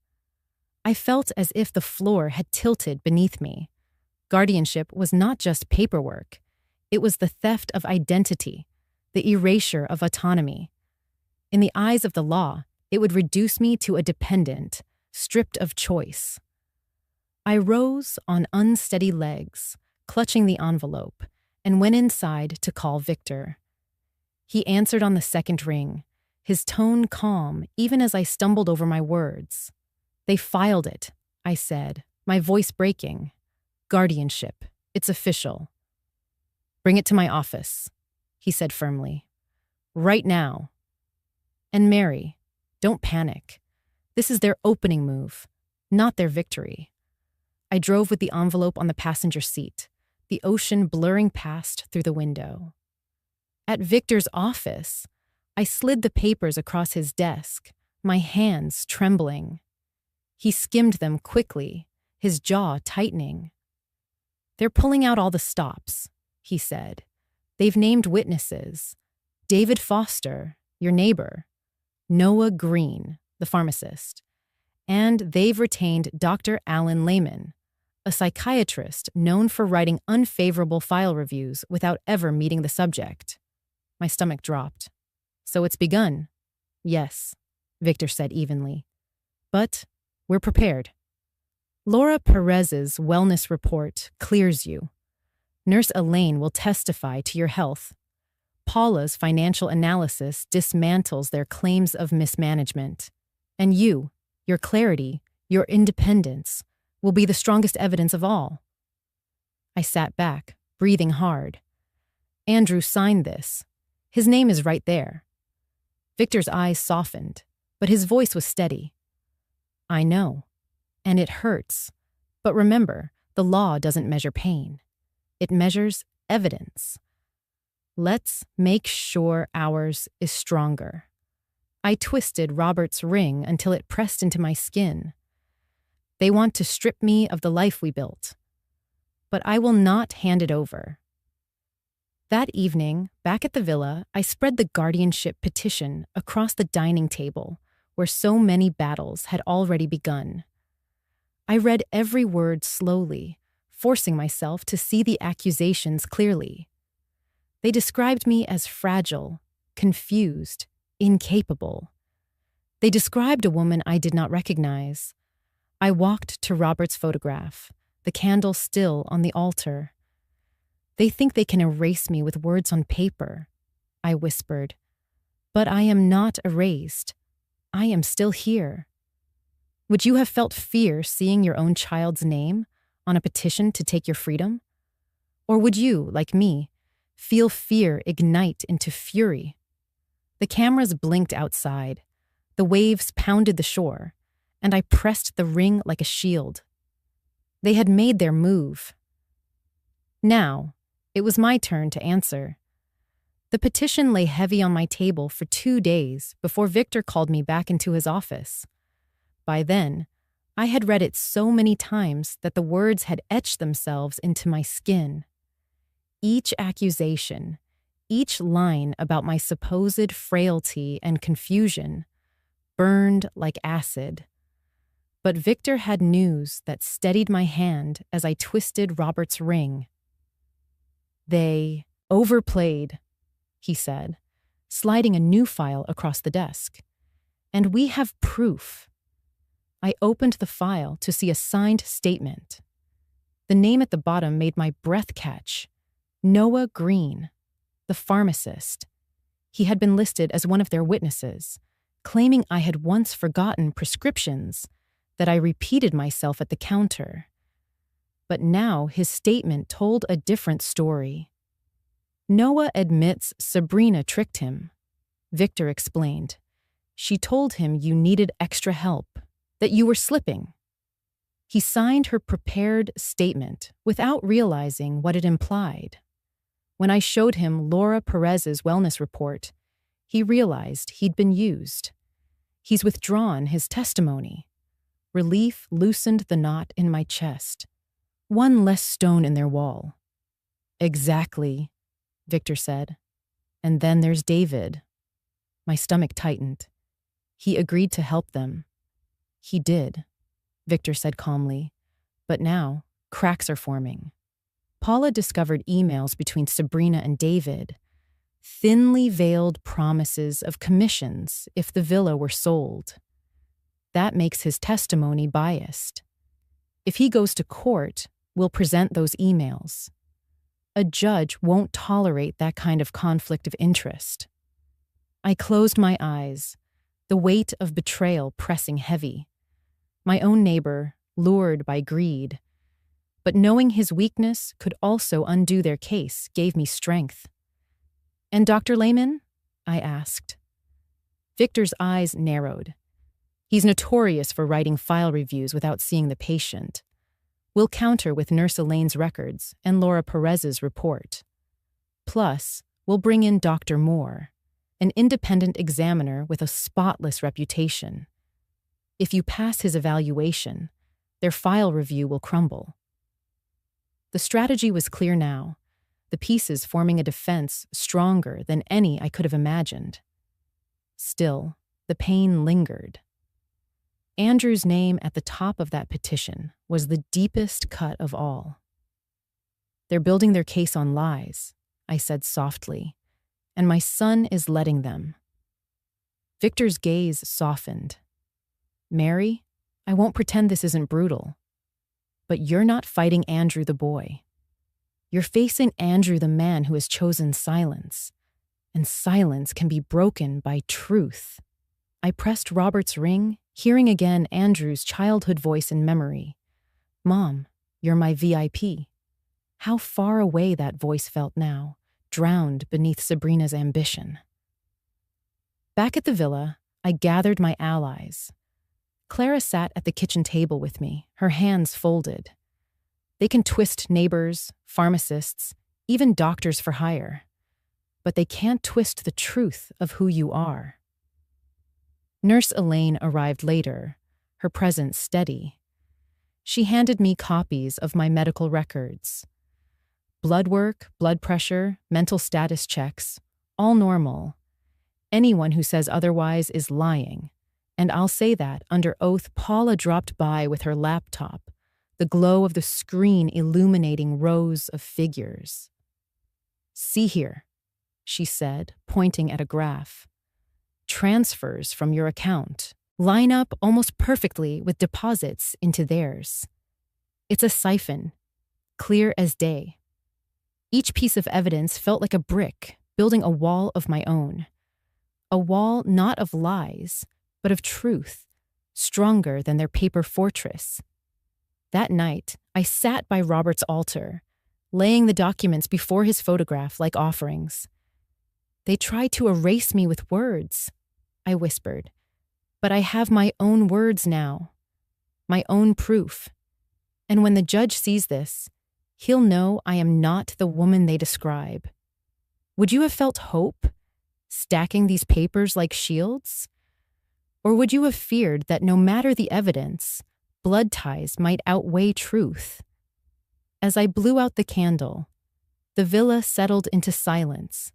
A: I felt as if the floor had tilted beneath me. Guardianship was not just paperwork. It was the theft of identity, the erasure of autonomy. In the eyes of the law, it would reduce me to a dependent, stripped of choice. I rose on unsteady legs, clutching the envelope, and went inside to call Victor. He answered on the second ring, his tone calm even as I stumbled over my words. "They filed it," I said, my voice breaking. "Guardianship. It's official." "Bring it to my office," he said firmly. "Right now. And Mary, don't panic. This is their opening move, not their victory." I drove with the envelope on the passenger seat, the ocean blurring past through the window. At Victor's office, I slid the papers across his desk, my hands trembling. He skimmed them quickly, his jaw tightening. "They're pulling out all the stops," he said. "They've named witnesses. David Foster, your neighbor. Noah Green, the pharmacist. And they've retained Dr. Alan Lehman, a psychiatrist known for writing unfavorable file reviews without ever meeting the subject." My stomach dropped. "So it's begun." "Yes," Victor said evenly. "But we're prepared. Laura Perez's wellness report clears you. Nurse Elaine will testify to your health. Paula's financial analysis dismantles their claims of mismanagement. And you, your clarity, your independence, will be the strongest evidence of all." I sat back, breathing hard. Andrew signed this. His name is right there. Victor's eyes softened, but his voice was steady. "I know. And it hurts. But remember, the law doesn't measure pain. It measures evidence. Let's make sure ours is stronger." I twisted Robert's ring until it pressed into my skin. "They want to strip me of the life we built. But I will not hand it over." That evening, back at the villa, I spread the guardianship petition across the dining table, where so many battles had already begun. I read every word slowly, forcing myself to see the accusations clearly. They described me as fragile, confused, incapable. They described a woman I did not recognize. I walked to Robert's photograph, the candle still on the altar. "They think they can erase me with words on paper," I whispered. "But I am not erased. I am still here." Would you have felt fear seeing your own child's name on a petition to take your freedom? Or would you, like me, feel fear ignite into fury? The cameras blinked outside. The waves pounded the shore, and I pressed the ring like a shield. They had made their move. Now, it was my turn to answer. The petition lay heavy on my table for 2 days before Victor called me back into his office. By then, I had read it so many times that the words had etched themselves into my skin. Each accusation, each line about my supposed frailty and confusion, burned like acid. But Victor had news that steadied my hand as I twisted Robert's ring. "They overplayed," he said, sliding a new file across the desk. "And we have proof." I opened the file to see a signed statement. The name at the bottom made my breath catch. Noah Green, the pharmacist. He had been listed as one of their witnesses, claiming I had once forgotten prescriptions, that I repeated myself at the counter. But now his statement told a different story. Noah admits Sabrina tricked him. Victor explained. She told him you needed extra help, that you were slipping. He signed her prepared statement without realizing what it implied. When I showed him Laura Perez's wellness report, he realized he'd been used. He's withdrawn his testimony. Relief loosened the knot in my chest. One less stone in their wall. Exactly, Victor said. And then there's David. My stomach tightened. He agreed to help them. He did, Victor said calmly. But now, cracks are forming. Paula discovered emails between Sabrina and David, thinly veiled promises of commissions if the villa were sold. That makes his testimony biased. If he goes to court, we'll present those emails. A judge won't tolerate that kind of conflict of interest. I closed my eyes, the weight of betrayal pressing heavy. My own neighbor, lured by greed. But knowing his weakness could also undo their case gave me strength. And Dr. Lehman? I asked. Victor's eyes narrowed. He's notorious for writing file reviews without seeing the patient. We'll counter with Nurse Elaine's records and Laura Perez's report. Plus, we'll bring in Dr. Moore, an independent examiner with a spotless reputation. If you pass his evaluation, their file review will crumble. The strategy was clear now, the pieces forming a defense stronger than any I could have imagined. Still, the pain lingered. Andrew's name at the top of that petition was the deepest cut of all. They're building their case on lies, I said softly, and my son is letting them. Victor's gaze softened. Mary, I won't pretend this isn't brutal. But you're not fighting Andrew the boy. You're facing Andrew the man who has chosen silence. And silence can be broken by truth. I pressed Robert's ring, hearing again Andrew's childhood voice in memory. Mom, you're my VIP. How far away that voice felt now, drowned beneath Sabrina's ambition. Back at the villa, I gathered my allies. Clara sat at the kitchen table with me, her hands folded. They can twist neighbors, pharmacists, even doctors for hire. But they can't twist the truth of who you are. Nurse Elaine arrived later, her presence steady. She handed me copies of my medical records. Blood work, blood pressure, mental status checks, all normal. Anyone who says otherwise is lying. And I'll say that under oath. Paula dropped by with her laptop, the glow of the screen illuminating rows of figures. See here, she said, pointing at a graph. Transfers from your account line up almost perfectly with deposits into theirs. It's a siphon, clear as day. Each piece of evidence felt like a brick, building a wall of my own. A wall not of lies, but of truth, stronger than their paper fortress. That night, I sat by Robert's altar, laying the documents before his photograph like offerings. They tried to erase me with words, I whispered, but I have my own words now, my own proof. And when the judge sees this, he'll know I am not the woman they describe. Would you have felt hope, stacking these papers like shields? Or would you have feared that no matter the evidence, blood ties might outweigh truth? As I blew out the candle, the villa settled into silence,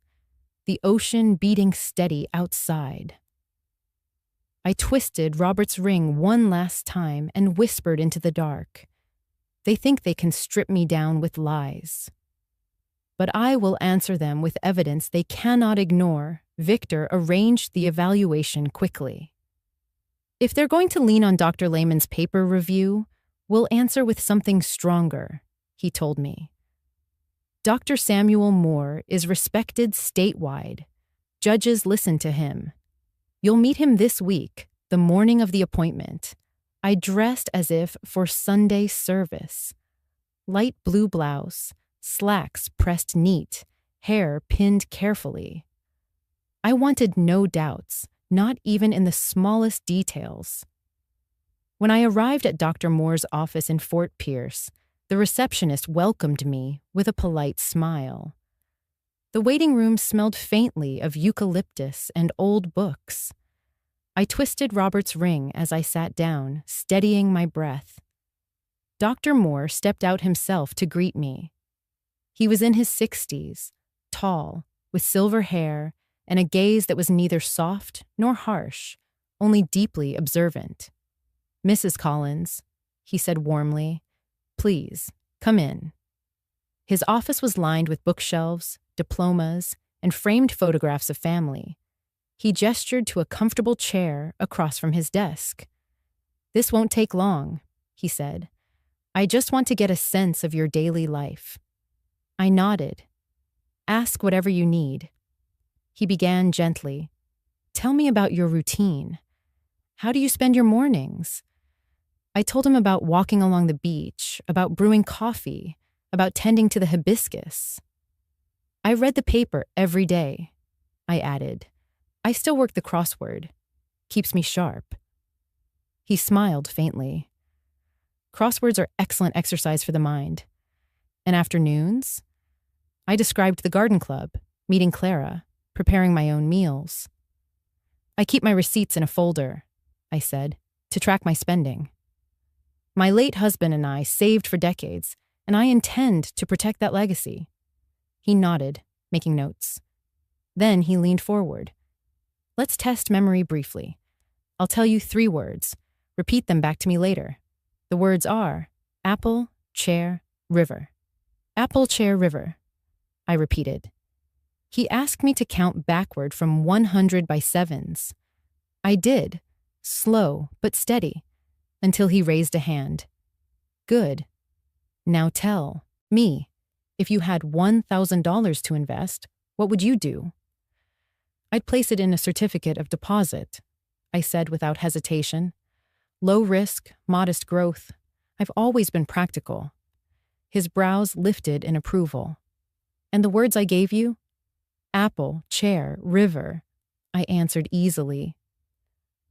A: the ocean beating steady outside. I twisted Robert's ring one last time and whispered into the dark. They think they can strip me down with lies. But I will answer them with evidence they cannot ignore. Victor arranged the evaluation quickly. If they're going to lean on Dr. Lehman's paper review, we'll answer with something stronger, he told me. Dr. Samuel Moore is respected statewide. Judges listen to him. You'll meet him this week, the morning of the appointment. I dressed as if for Sunday service. Light blue blouse, slacks pressed neat, hair pinned carefully. I wanted no doubts, not even in the smallest details. When I arrived at Dr. Moore's office in Fort Pierce, the receptionist welcomed me with a polite smile. The waiting room smelled faintly of eucalyptus and old books. I twisted Robert's ring as I sat down, steadying my breath. Dr. Moore stepped out himself to greet me. He was in his 60s, tall, with silver hair and a gaze that was neither soft nor harsh, only deeply observant. "Mrs. Collins," he said warmly, "please, come in." His office was lined with bookshelves, diplomas, and framed photographs of family. He gestured to a comfortable chair across from his desk. "This won't take long," he said. "I just want to get a sense of your daily life." I nodded. "Ask whatever you need." He began gently. "Tell me about your routine. How do you spend your mornings?" I told him about walking along the beach, about brewing coffee, about tending to the hibiscus. "I read the paper every day," I added. "I still work the crossword. Keeps me sharp." He smiled faintly. "Crosswords are excellent exercise for the mind." "And afternoons?" I described the garden club, meeting Clara, preparing my own meals. "I keep my receipts in a folder," I said, "to track my spending. My late husband and I saved for decades, and I intend to protect that legacy." He nodded, making notes. Then he leaned forward. "Let's test memory briefly. I'll tell you 3 words. Repeat them back to me later. The words are apple, chair, river." "Apple, chair, river," I repeated. He asked me to count backward from 100 by sevens. I did, slow but steady, until he raised a hand. "Good. Now tell me, if you had $1,000 to invest, what would you do?" "I'd place it in a certificate of deposit," I said without hesitation. "Low risk, modest growth. I've always been practical." His brows lifted in approval. "And the words I gave you?" "Apple, chair, river," I answered easily.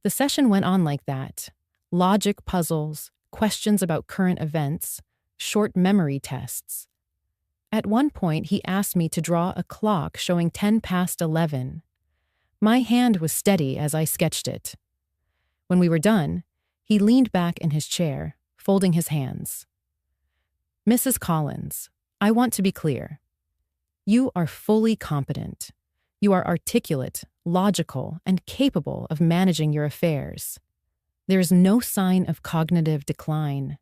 A: The session went on like that. Logic puzzles, questions about current events, short memory tests. At one point, he asked me to draw a clock showing 10 past 11. My hand was steady as I sketched it. When we were done, he leaned back in his chair, folding his hands. "Mrs. Collins, I want to be clear. You are fully competent. You are articulate, logical, and capable of managing your affairs. There is no sign of cognitive decline.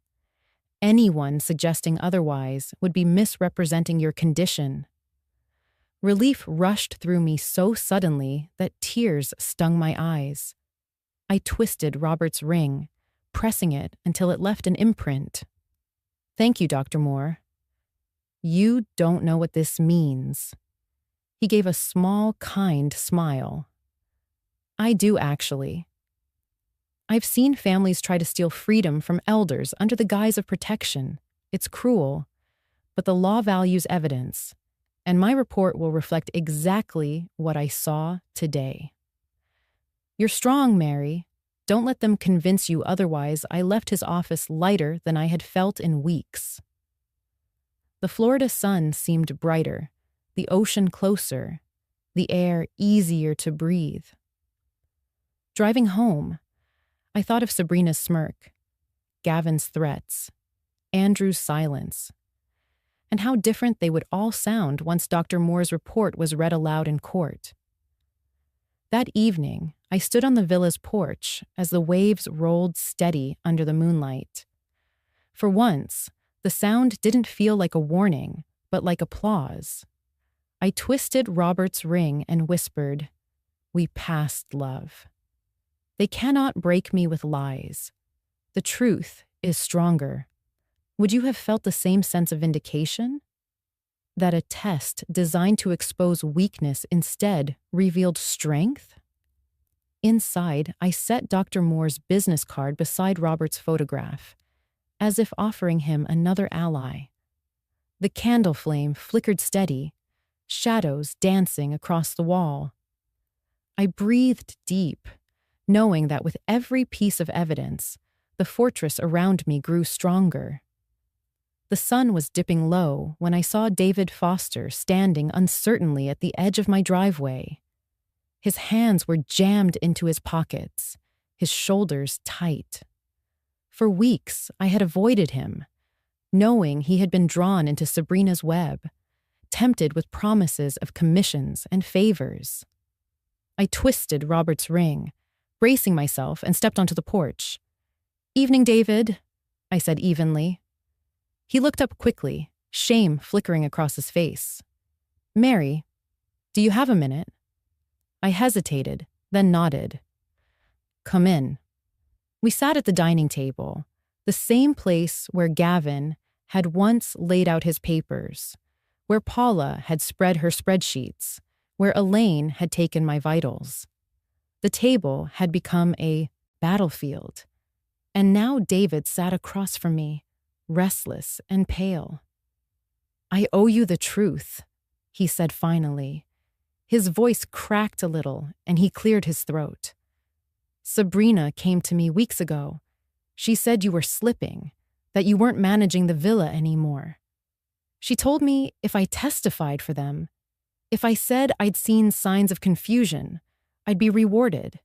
A: Anyone suggesting otherwise would be misrepresenting your condition." Relief rushed through me so suddenly that tears stung my eyes. I twisted Robert's ring, pressing it until it left an imprint. "Thank you, Dr. Moore." "You don't know what this means." He gave a small, kind smile. "I do, actually. I've seen families try to steal freedom from elders under the guise of protection. It's cruel, but the law values evidence, and my report will reflect exactly what I saw today." "You're strong, Mary. Don't let them convince you otherwise." I left his office lighter than I had felt in weeks. The Florida sun seemed brighter, the ocean closer, the air easier to breathe. Driving home, I thought of Sabrina's smirk, Gavin's threats, Andrew's silence, and how different they would all sound once Dr. Moore's report was read aloud in court. That evening, I stood on the villa's porch as the waves rolled steady under the moonlight. For once, the sound didn't feel like a warning, but like applause. I twisted Robert's ring and whispered, "We passed, love. They cannot break me with lies. The truth is stronger." Would you have felt the same sense of vindication? That a test designed to expose weakness instead revealed strength? Inside, I set Dr. Moore's business card beside Robert's photograph, as if offering him another ally. The candle flame flickered steady, shadows dancing across the wall. I breathed deep, knowing that with every piece of evidence, the fortress around me grew stronger. The sun was dipping low when I saw David Foster standing uncertainly at the edge of my driveway. His hands were jammed into his pockets, his shoulders tight. For weeks, I had avoided him, knowing he had been drawn into Sabrina's web, tempted with promises of commissions and favors. I twisted Robert's ring, bracing myself, and stepped onto the porch. "Evening, David," I said evenly. He looked up quickly, shame flickering across his face. "Mary, do you have a minute?" I hesitated, then nodded. "Come in." We sat at the dining table, the same place where Gavin had once laid out his papers, where Paula had spread her spreadsheets, where Elaine had taken my vitals. The table had become a battlefield, and now David sat across from me, restless and pale. "I owe you the truth," he said finally. His voice cracked a little, and he cleared his throat. "Sabrina came to me weeks ago. She said you were slipping, that you weren't managing the villa anymore. She told me if I testified for them, if I said I'd seen signs of confusion, I'd be rewarded.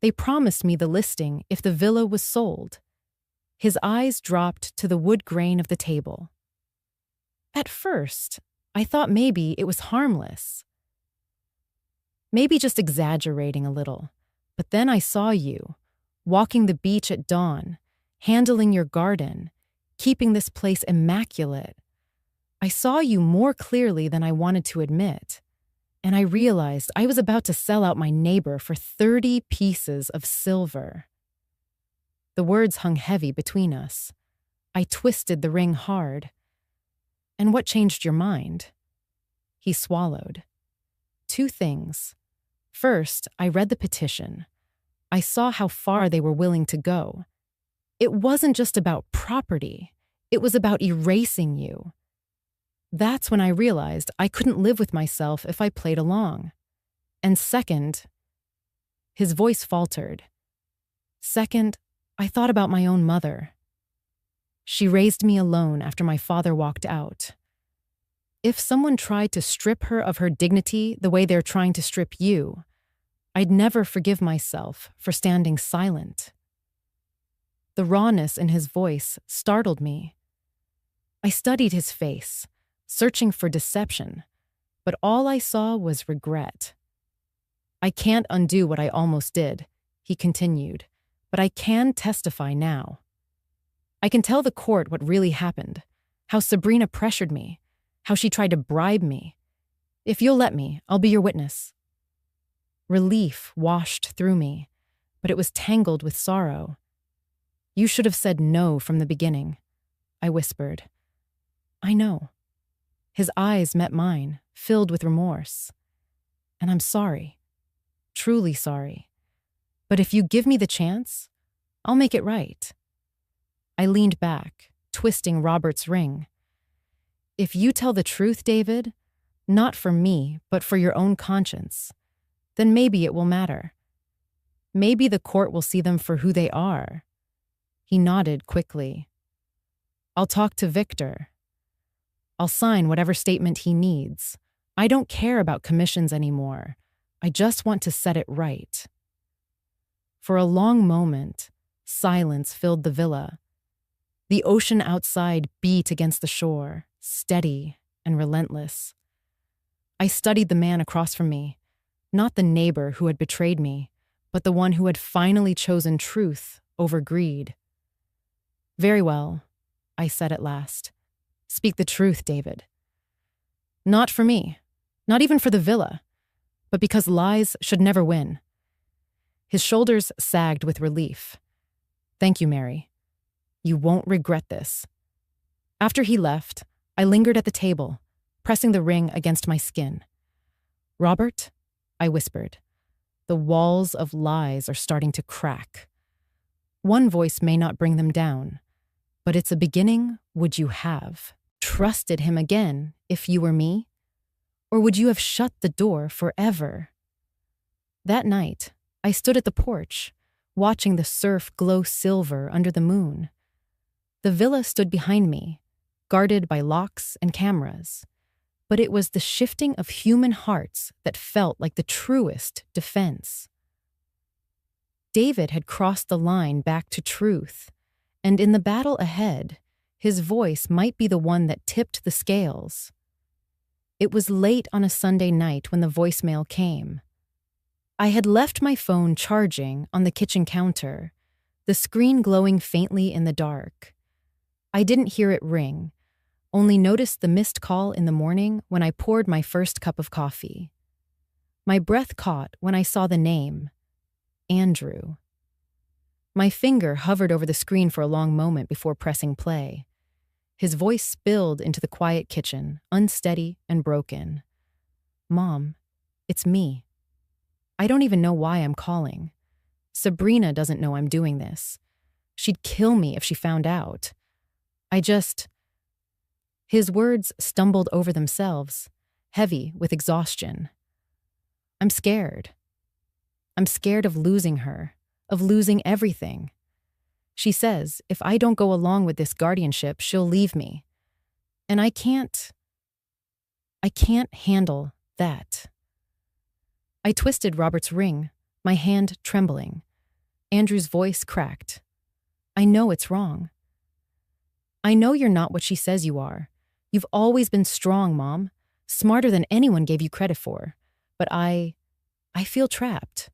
A: They promised me the listing if the villa was sold." His eyes dropped to the wood grain of the table. At first, I thought maybe it was harmless. Maybe just exaggerating a little. But then I saw you, walking the beach at dawn, handling your garden, keeping this place immaculate. I saw you more clearly than I wanted to admit, and I realized I was about to sell out my neighbor for 30 pieces of silver. The words hung heavy between us. I twisted the ring hard. "And what changed your mind?" He swallowed. "Two things. First, I read the petition. I saw how far they were willing to go. It wasn't just about property. It was about erasing you. That's when I realized I couldn't live with myself if I played along. And second," his voice faltered. "Second, I thought about my own mother. She raised me alone after my father walked out. If someone tried to strip her of her dignity the way they're trying to strip you, I'd never forgive myself for standing silent." The rawness in his voice startled me. I studied his face, searching for deception, but all I saw was regret. "I can't undo what I almost did," he continued, "but I can testify now. I can tell the court what really happened, how Sabrina pressured me, how she tried to bribe me. If you'll let me, I'll be your witness." Relief washed through me, but it was tangled with sorrow. "You should have said no from the beginning," I whispered. "I know." His eyes met mine, filled with remorse. "And I'm sorry, truly sorry. But if you give me the chance, I'll make it right." I leaned back, twisting Robert's ring. "If you tell the truth, David, not for me, but for your own conscience, then maybe it will matter. Maybe the court will see them for who they are." He nodded quickly. "I'll talk to Victor. I'll sign whatever statement he needs. I don't care about commissions anymore. I just want to set it right." For a long moment, silence filled the villa. The ocean outside beat against the shore, steady and relentless. I studied the man across from me, not the neighbor who had betrayed me, but the one who had finally chosen truth over greed. "Very well," I said at last. "Speak the truth, David. Not for me, not even for the villa, but because lies should never win." His shoulders sagged with relief. "Thank you, Mary. You won't regret this." After he left, I lingered at the table, pressing the ring against my skin. "Robert," I whispered, "the walls of lies are starting to crack. One voice may not bring them down, but it's a beginning would you have trusted him again if you were me? Or would you have shut the door forever?" That night, I stood at the porch, watching the surf glow silver under the moon. The villa stood behind me, guarded by locks and cameras. But it was the shifting of human hearts that felt like the truest defense. David had crossed the line back to truth, and in the battle ahead, his voice might be the one that tipped the scales. It was late on a Sunday night when the voicemail came. I had left my phone charging on the kitchen counter, the screen glowing faintly in the dark. I didn't hear it ring, only noticed the missed call in the morning when I poured my first cup of coffee. My breath caught when I saw the name, Andrew. My finger hovered over the screen for a long moment before pressing play. His voice spilled into the quiet kitchen, unsteady and broken. "Mom, it's me. I don't even know why I'm calling. Sabrina doesn't know I'm doing this. She'd kill me if she found out. His words stumbled over themselves, heavy with exhaustion. I'm scared. I'm scared of losing her, of losing everything. She says if I don't go along with this guardianship, she'll leave me. And I can't handle that." I twisted Robert's ring, my hand trembling. Andrew's voice cracked. "I know it's wrong. I know you're not what she says you are. You've always been strong, Mom, smarter than anyone gave you credit for. But I feel trapped.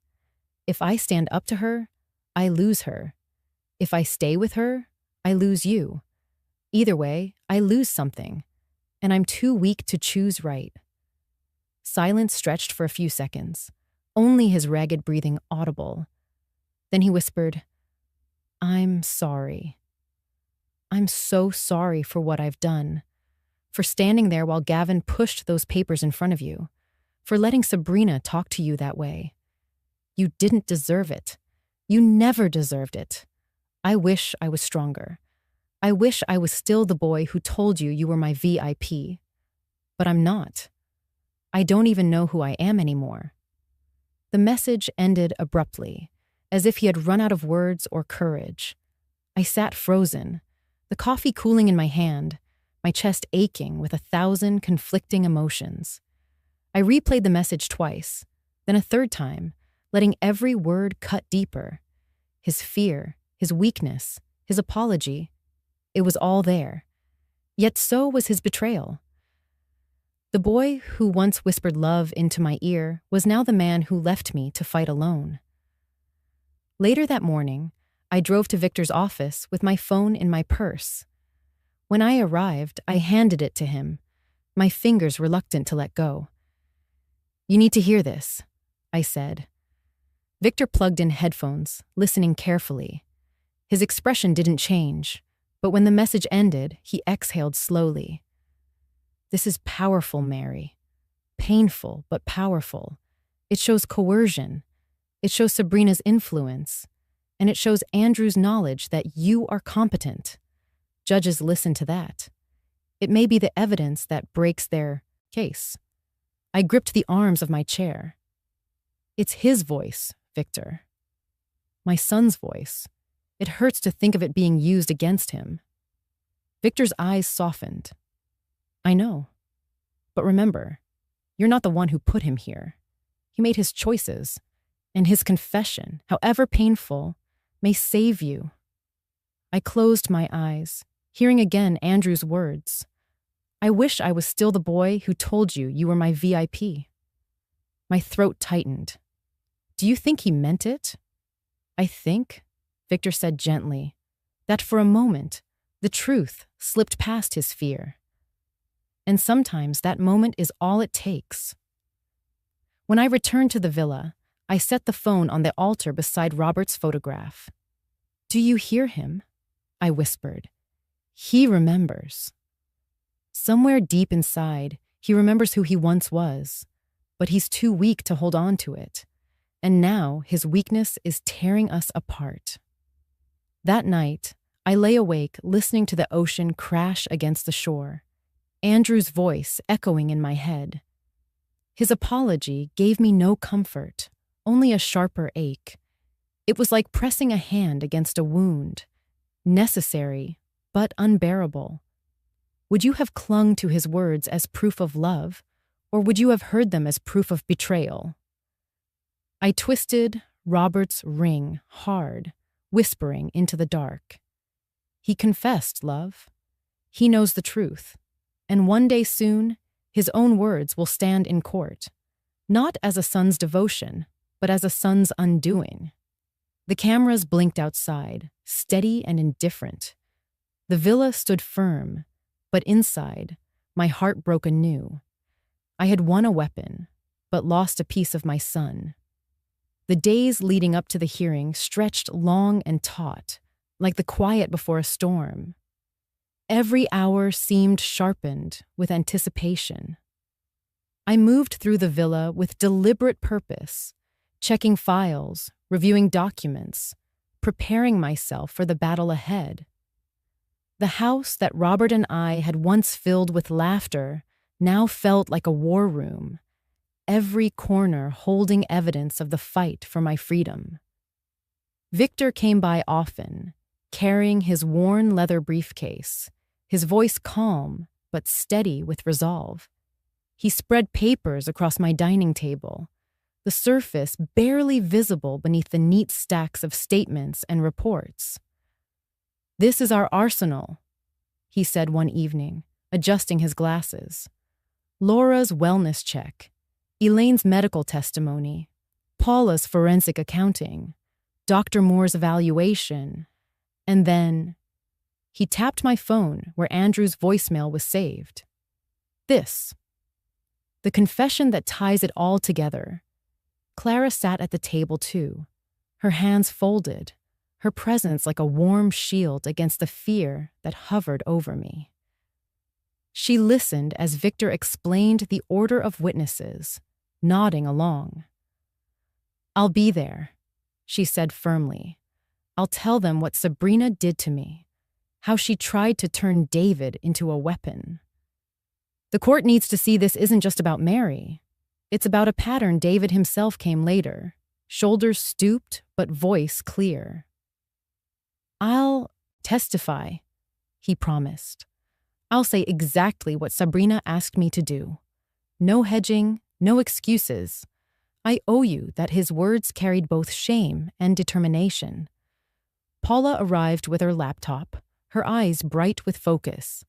A: If I stand up to her, I lose her. If I stay with her, I lose you. Either way, I lose something, and I'm too weak to choose right." Silence stretched for a few seconds, only his ragged breathing audible. Then he whispered, "I'm sorry. I'm so sorry for what I've done, for standing there while Gavin pushed those papers in front of you, for letting Sabrina talk to you that way. You didn't deserve it. You never deserved it. I wish I was stronger. I wish I was still the boy who told you you were my VIP. But I'm not. I don't even know who I am anymore." The message ended abruptly, as if he had run out of words or courage. I sat frozen, the coffee cooling in my hand, my chest aching with 1,000 conflicting emotions. I replayed the message twice, then a third time, letting every word cut deeper. His fear, his weakness, his apology, it was all there. Yet so was his betrayal. The boy who once whispered love into my ear was now the man who left me to fight alone. Later that morning, I drove to Victor's office with my phone in my purse. When I arrived, I handed it to him, my fingers reluctant to let go. "You need to hear this," I said. Victor plugged in headphones, listening carefully. His expression didn't change, but when the message ended, he exhaled slowly. "This is powerful, Mary. Painful, but powerful. It shows coercion. It shows Sabrina's influence. And it shows Andrew's knowledge that you are competent. Judges listen to that. It may be the evidence that breaks their case." I gripped the arms of my chair. "It's his voice, Victor. My son's voice. It hurts to think of it being used against him." Victor's eyes softened. "I know. But remember, you're not the one who put him here. He made his choices, and his confession, however painful, may save you." I closed my eyes, hearing again Andrew's words. "I wish I was still the boy who told you you were my VIP." My throat tightened. "Do you think he meant it?" "I think," Victor said gently, "that for a moment, the truth slipped past his fear. And sometimes that moment is all it takes." When I returned to the villa, I set the phone on the altar beside Robert's photograph. "Do you hear him?" I whispered. "He remembers." Somewhere deep inside, he remembers who he once was, but he's too weak to hold on to it. And now his weakness is tearing us apart. That night, I lay awake listening to the ocean crash against the shore, Andrew's voice echoing in my head. His apology gave me no comfort, only a sharper ache. It was like pressing a hand against a wound, necessary, but unbearable. Would you have clung to his words as proof of love, or would you have heard them as proof of betrayal? I twisted Robert's ring hard, whispering into the dark. He confessed, love. He knows the truth. And one day soon, his own words will stand in court, not as a son's devotion, but as a son's undoing. The cameras blinked outside, steady and indifferent. The villa stood firm, but inside, my heart broke anew. I had won a weapon, but lost a piece of my son. The days leading up to the hearing stretched long and taut, like the quiet before a storm. Every hour seemed sharpened with anticipation. I moved through the villa with deliberate purpose, checking files, reviewing documents, preparing myself for the battle ahead. The house that Robert and I had once filled with laughter now felt like a war room, every corner holding evidence of the fight for my freedom. Victor came by often, carrying his worn leather briefcase, his voice calm but steady with resolve. He spread papers across my dining table, the surface barely visible beneath the neat stacks of statements and reports. "This is our arsenal," he said one evening, adjusting his glasses. "Laura's wellness check, Elaine's medical testimony, Paula's forensic accounting, Dr. Moore's evaluation, and then..." He tapped my phone where Andrew's voicemail was saved. "This. The confession that ties it all together." Clara sat at the table too, her hands folded, her presence like a warm shield against the fear that hovered over me. She listened as Victor explained the order of witnesses, nodding along. "I'll be there," she said firmly. "I'll tell them what Sabrina did to me, how she tried to turn David into a weapon. The court needs to see this isn't just about Mary. It's about a pattern David himself came later, shoulders stooped but voice clear." "I'll testify," he promised. "I'll say exactly what Sabrina asked me to do. No hedging, no excuses. I owe you that his words carried both shame and determination." Paula arrived with her laptop, her eyes bright with focus.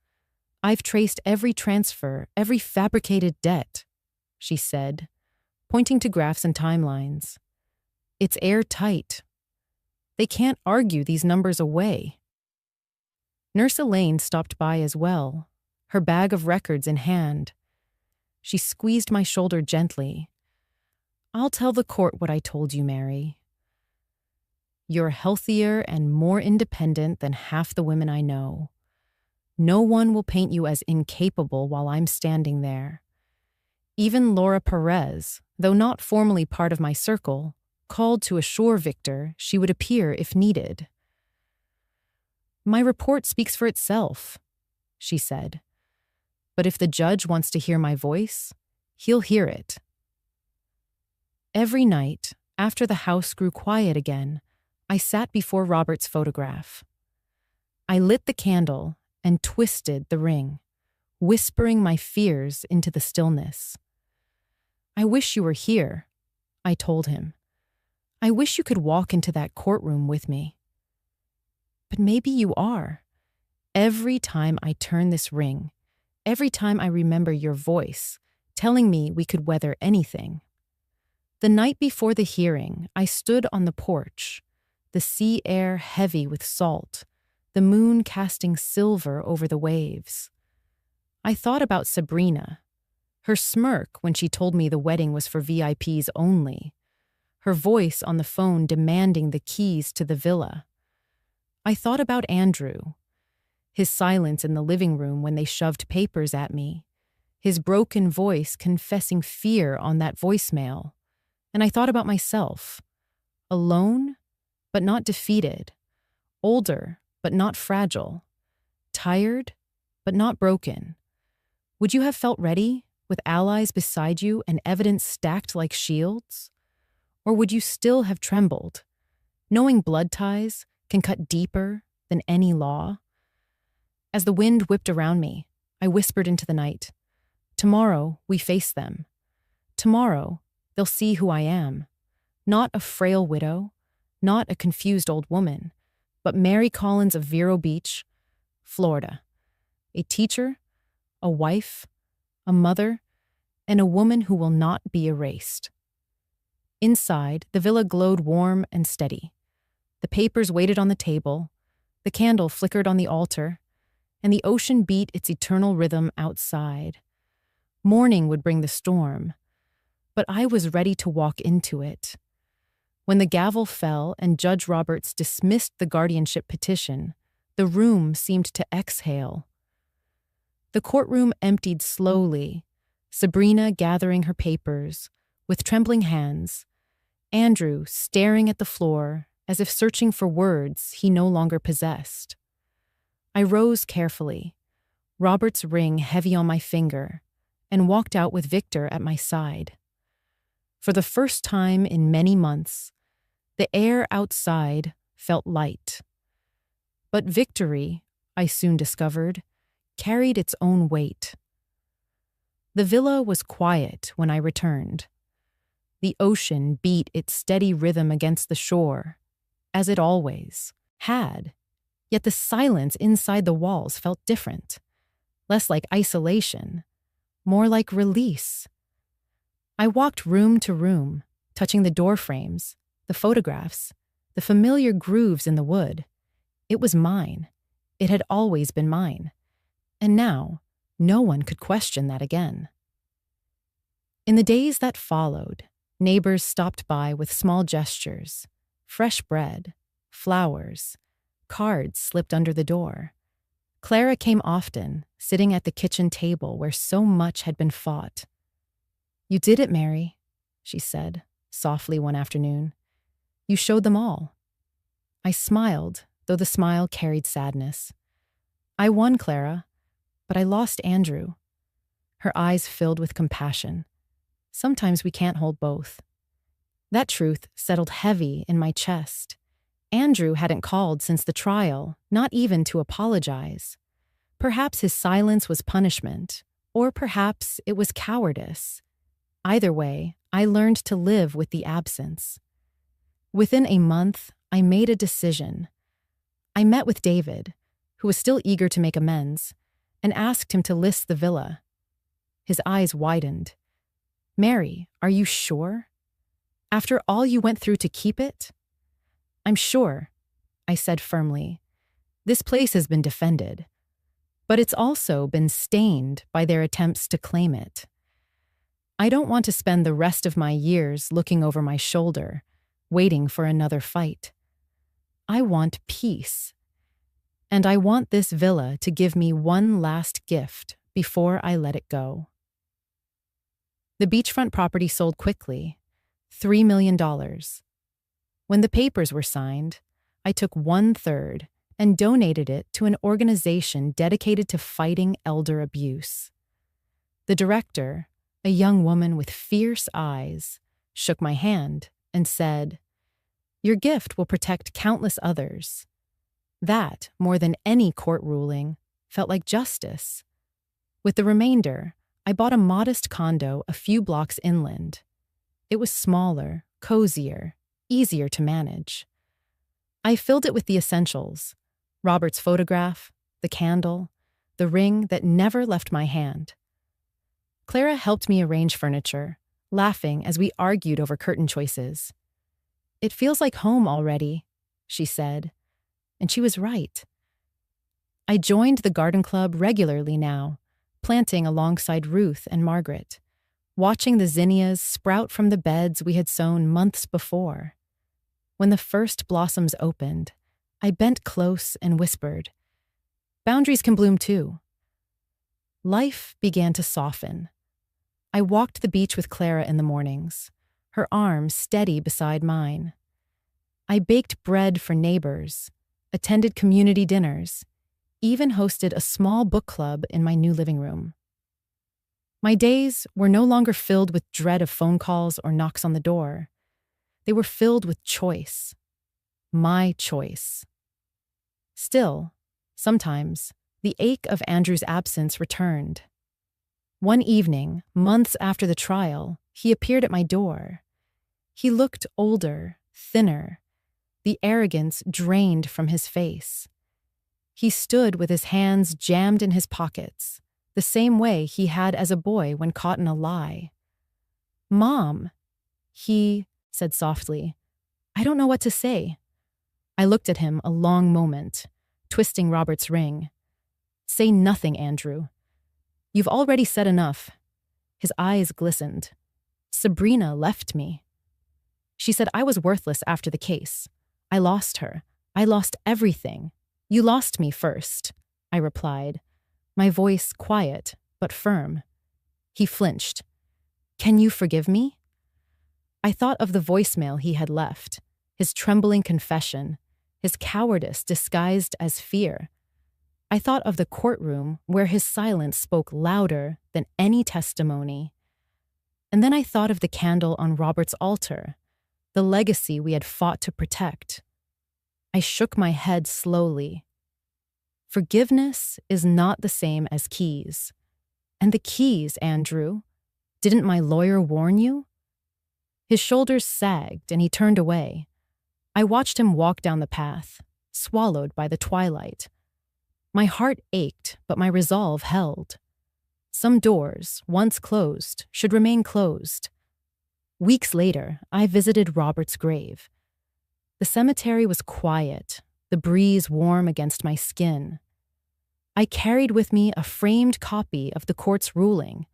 A: "I've traced every transfer, every fabricated debt," she said, pointing to graphs and timelines. "It's airtight. They can't argue these numbers away." Nurse Elaine stopped by as well, her bag of records in hand. She squeezed my shoulder gently. "I'll tell the court what I told you, Mary. You're healthier and more independent than half the women I know. No one will paint you as incapable while I'm standing there. Even Laura Perez, though not formally part of my circle, called to assure Victor she would appear if needed." "My report speaks for itself," she said. "But if the judge wants to hear my voice, he'll hear it." Every night, after the house grew quiet again, I sat before Robert's photograph. I lit the candle and twisted the ring, whispering my fears into the stillness. "I wish you were here," I told him. "I wish you could walk into that courtroom with me." "But maybe you are. Every time I turn this ring, every time I remember your voice, telling me we could weather anything." The night before the hearing, I stood on the porch, the sea air heavy with salt, the moon casting silver over the waves. I thought about Sabrina, her smirk when she told me the wedding was for VIPs only, her voice on the phone demanding the keys to the villa. I thought about Andrew, his silence in the living room when they shoved papers at me, his broken voice confessing fear on that voicemail. And I thought about myself, alone, but not defeated, older, but not fragile, tired, but not broken. Would you have felt ready, with allies beside you and evidence stacked like shields? Or would you still have trembled, knowing blood ties can cut deeper than any law? As the wind whipped around me, I whispered into the night, "Tomorrow we face them. Tomorrow they'll see who I am. Not a frail widow, not a confused old woman, but Mary Collins of Vero Beach, Florida. A teacher, a wife, a mother, and a woman who will not be erased." Inside, the villa glowed warm and steady. The papers waited on the table, the candle flickered on the altar, and the ocean beat its eternal rhythm outside. Morning would bring the storm, but I was ready to walk into it. When the gavel fell and Judge Roberts dismissed the guardianship petition, the room seemed to exhale. The courtroom emptied slowly, Sabrina gathering her papers with trembling hands, Andrew staring at the floor as if searching for words he no longer possessed. I rose carefully, Robert's ring heavy on my finger, and walked out with Victor at my side. For the first time in many months, the air outside felt light. But victory, I soon discovered, carried its own weight. The villa was quiet when I returned. The ocean beat its steady rhythm against the shore, as it always had. Yet the silence inside the walls felt different, less like isolation, more like release. I walked room to room, touching the door frames, the photographs, the familiar grooves in the wood. It was mine. It had always been mine. And now, no one could question that again. In the days that followed, neighbors stopped by with small gestures, fresh bread, flowers, cards slipped under the door. Clara came often, sitting at the kitchen table where so much had been fought. "You did it, Mary," she said, softly one afternoon. "You showed them all." I smiled, though the smile carried sadness. "I won, Clara, but I lost Andrew." Her eyes filled with compassion. Sometimes we can't hold both. That truth settled heavy in my chest. Andrew hadn't called since the trial, not even to apologize. Perhaps his silence was punishment, or perhaps it was cowardice. Either way, I learned to live with the absence. Within a month, I made a decision. I met with David, who was still eager to make amends, and asked him to list the villa. His eyes widened. "Mary, are you sure? After all you went through to keep it?" "I'm sure," I said firmly. "This place has been defended, but it's also been stained by their attempts to claim it. I don't want to spend the rest of my years looking over my shoulder, waiting for another fight. I want peace. And I want this villa to give me one last gift before I let it go." The beachfront property sold quickly, $3 million. When the papers were signed, I took 1/3 and donated it to an organization dedicated to fighting elder abuse. The director, a young woman with fierce eyes, shook my hand and said, "Your gift will protect countless others." That, more than any court ruling, felt like justice. With the remainder, I bought a modest condo a few blocks inland. It was smaller, cozier, easier to manage. I filled it with the essentials: Robert's photograph, the candle, the ring that never left my hand. Clara helped me arrange furniture, laughing as we argued over curtain choices. "It feels like home already," she said, and she was right. I joined the garden club regularly now, planting alongside Ruth and Margaret, watching the zinnias sprout from the beds we had sown months before. When the first blossoms opened, I bent close and whispered, "Boundaries can bloom too." Life began to soften. I walked the beach with Clara in the mornings, her arm steady beside mine. I baked bread for neighbors, attended community dinners, even hosted a small book club in my new living room. My days were no longer filled with dread of phone calls or knocks on the door. They were filled with choice. My choice. Still, sometimes, the ache of Andrew's absence returned. One evening, months after the trial, he appeared at my door. He looked older, thinner, the arrogance drained from his face. He stood with his hands jammed in his pockets, the same way he had as a boy when caught in a lie. "Mom," he said softly. "I don't know what to say." I looked at him a long moment, twisting Robert's ring. "Say nothing, Andrew. You've already said enough." His eyes glistened. "Sabrina left me. She said I was worthless after the case. I lost her. I lost everything. You lost me first," I replied, my voice quiet but firm. He flinched. "Can you forgive me?" I thought of the voicemail he had left, his trembling confession, his cowardice disguised as fear. I thought of the courtroom where his silence spoke louder than any testimony. And then I thought of the candle on Robert's altar, the legacy we had fought to protect. I shook my head slowly. Forgiveness is not the same as keys. And the keys, Andrew, didn't my lawyer warn you? His shoulders sagged and he turned away. I watched him walk down the path, swallowed by the twilight. My heart ached, but my resolve held. Some doors, once closed, should remain closed. Weeks later, I visited Robert's grave. The cemetery was quiet, the breeze warm against my skin. I carried with me a framed copy of the court's ruling,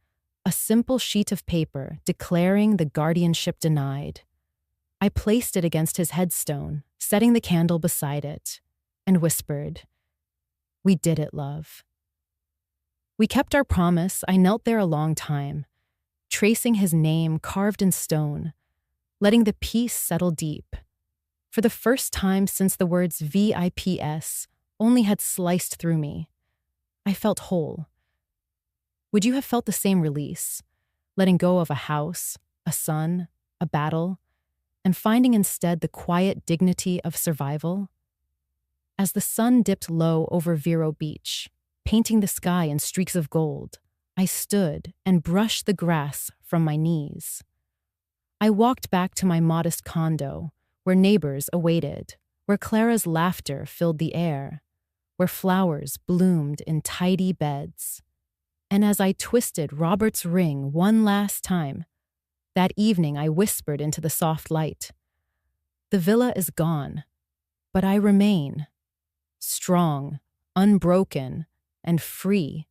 A: a simple sheet of paper declaring the guardianship denied. I placed it against his headstone, setting the candle beside it, and whispered, "We did it, love." We kept our promise. I knelt there a long time, tracing his name carved in stone, letting the peace settle deep. For the first time since the words VIPS only had sliced through me, I felt whole. Would you have felt the same release, letting go of a house, a son, a battle, and finding instead the quiet dignity of survival? As the sun dipped low over Vero Beach, painting the sky in streaks of gold, I stood and brushed the grass from my knees. I walked back to my modest condo, where neighbors awaited, where Clara's laughter filled the air, where flowers bloomed in tidy beds. And as I twisted Robert's ring one last time, that evening I whispered into the soft light, "The villa is gone, but I remain, strong, unbroken, and free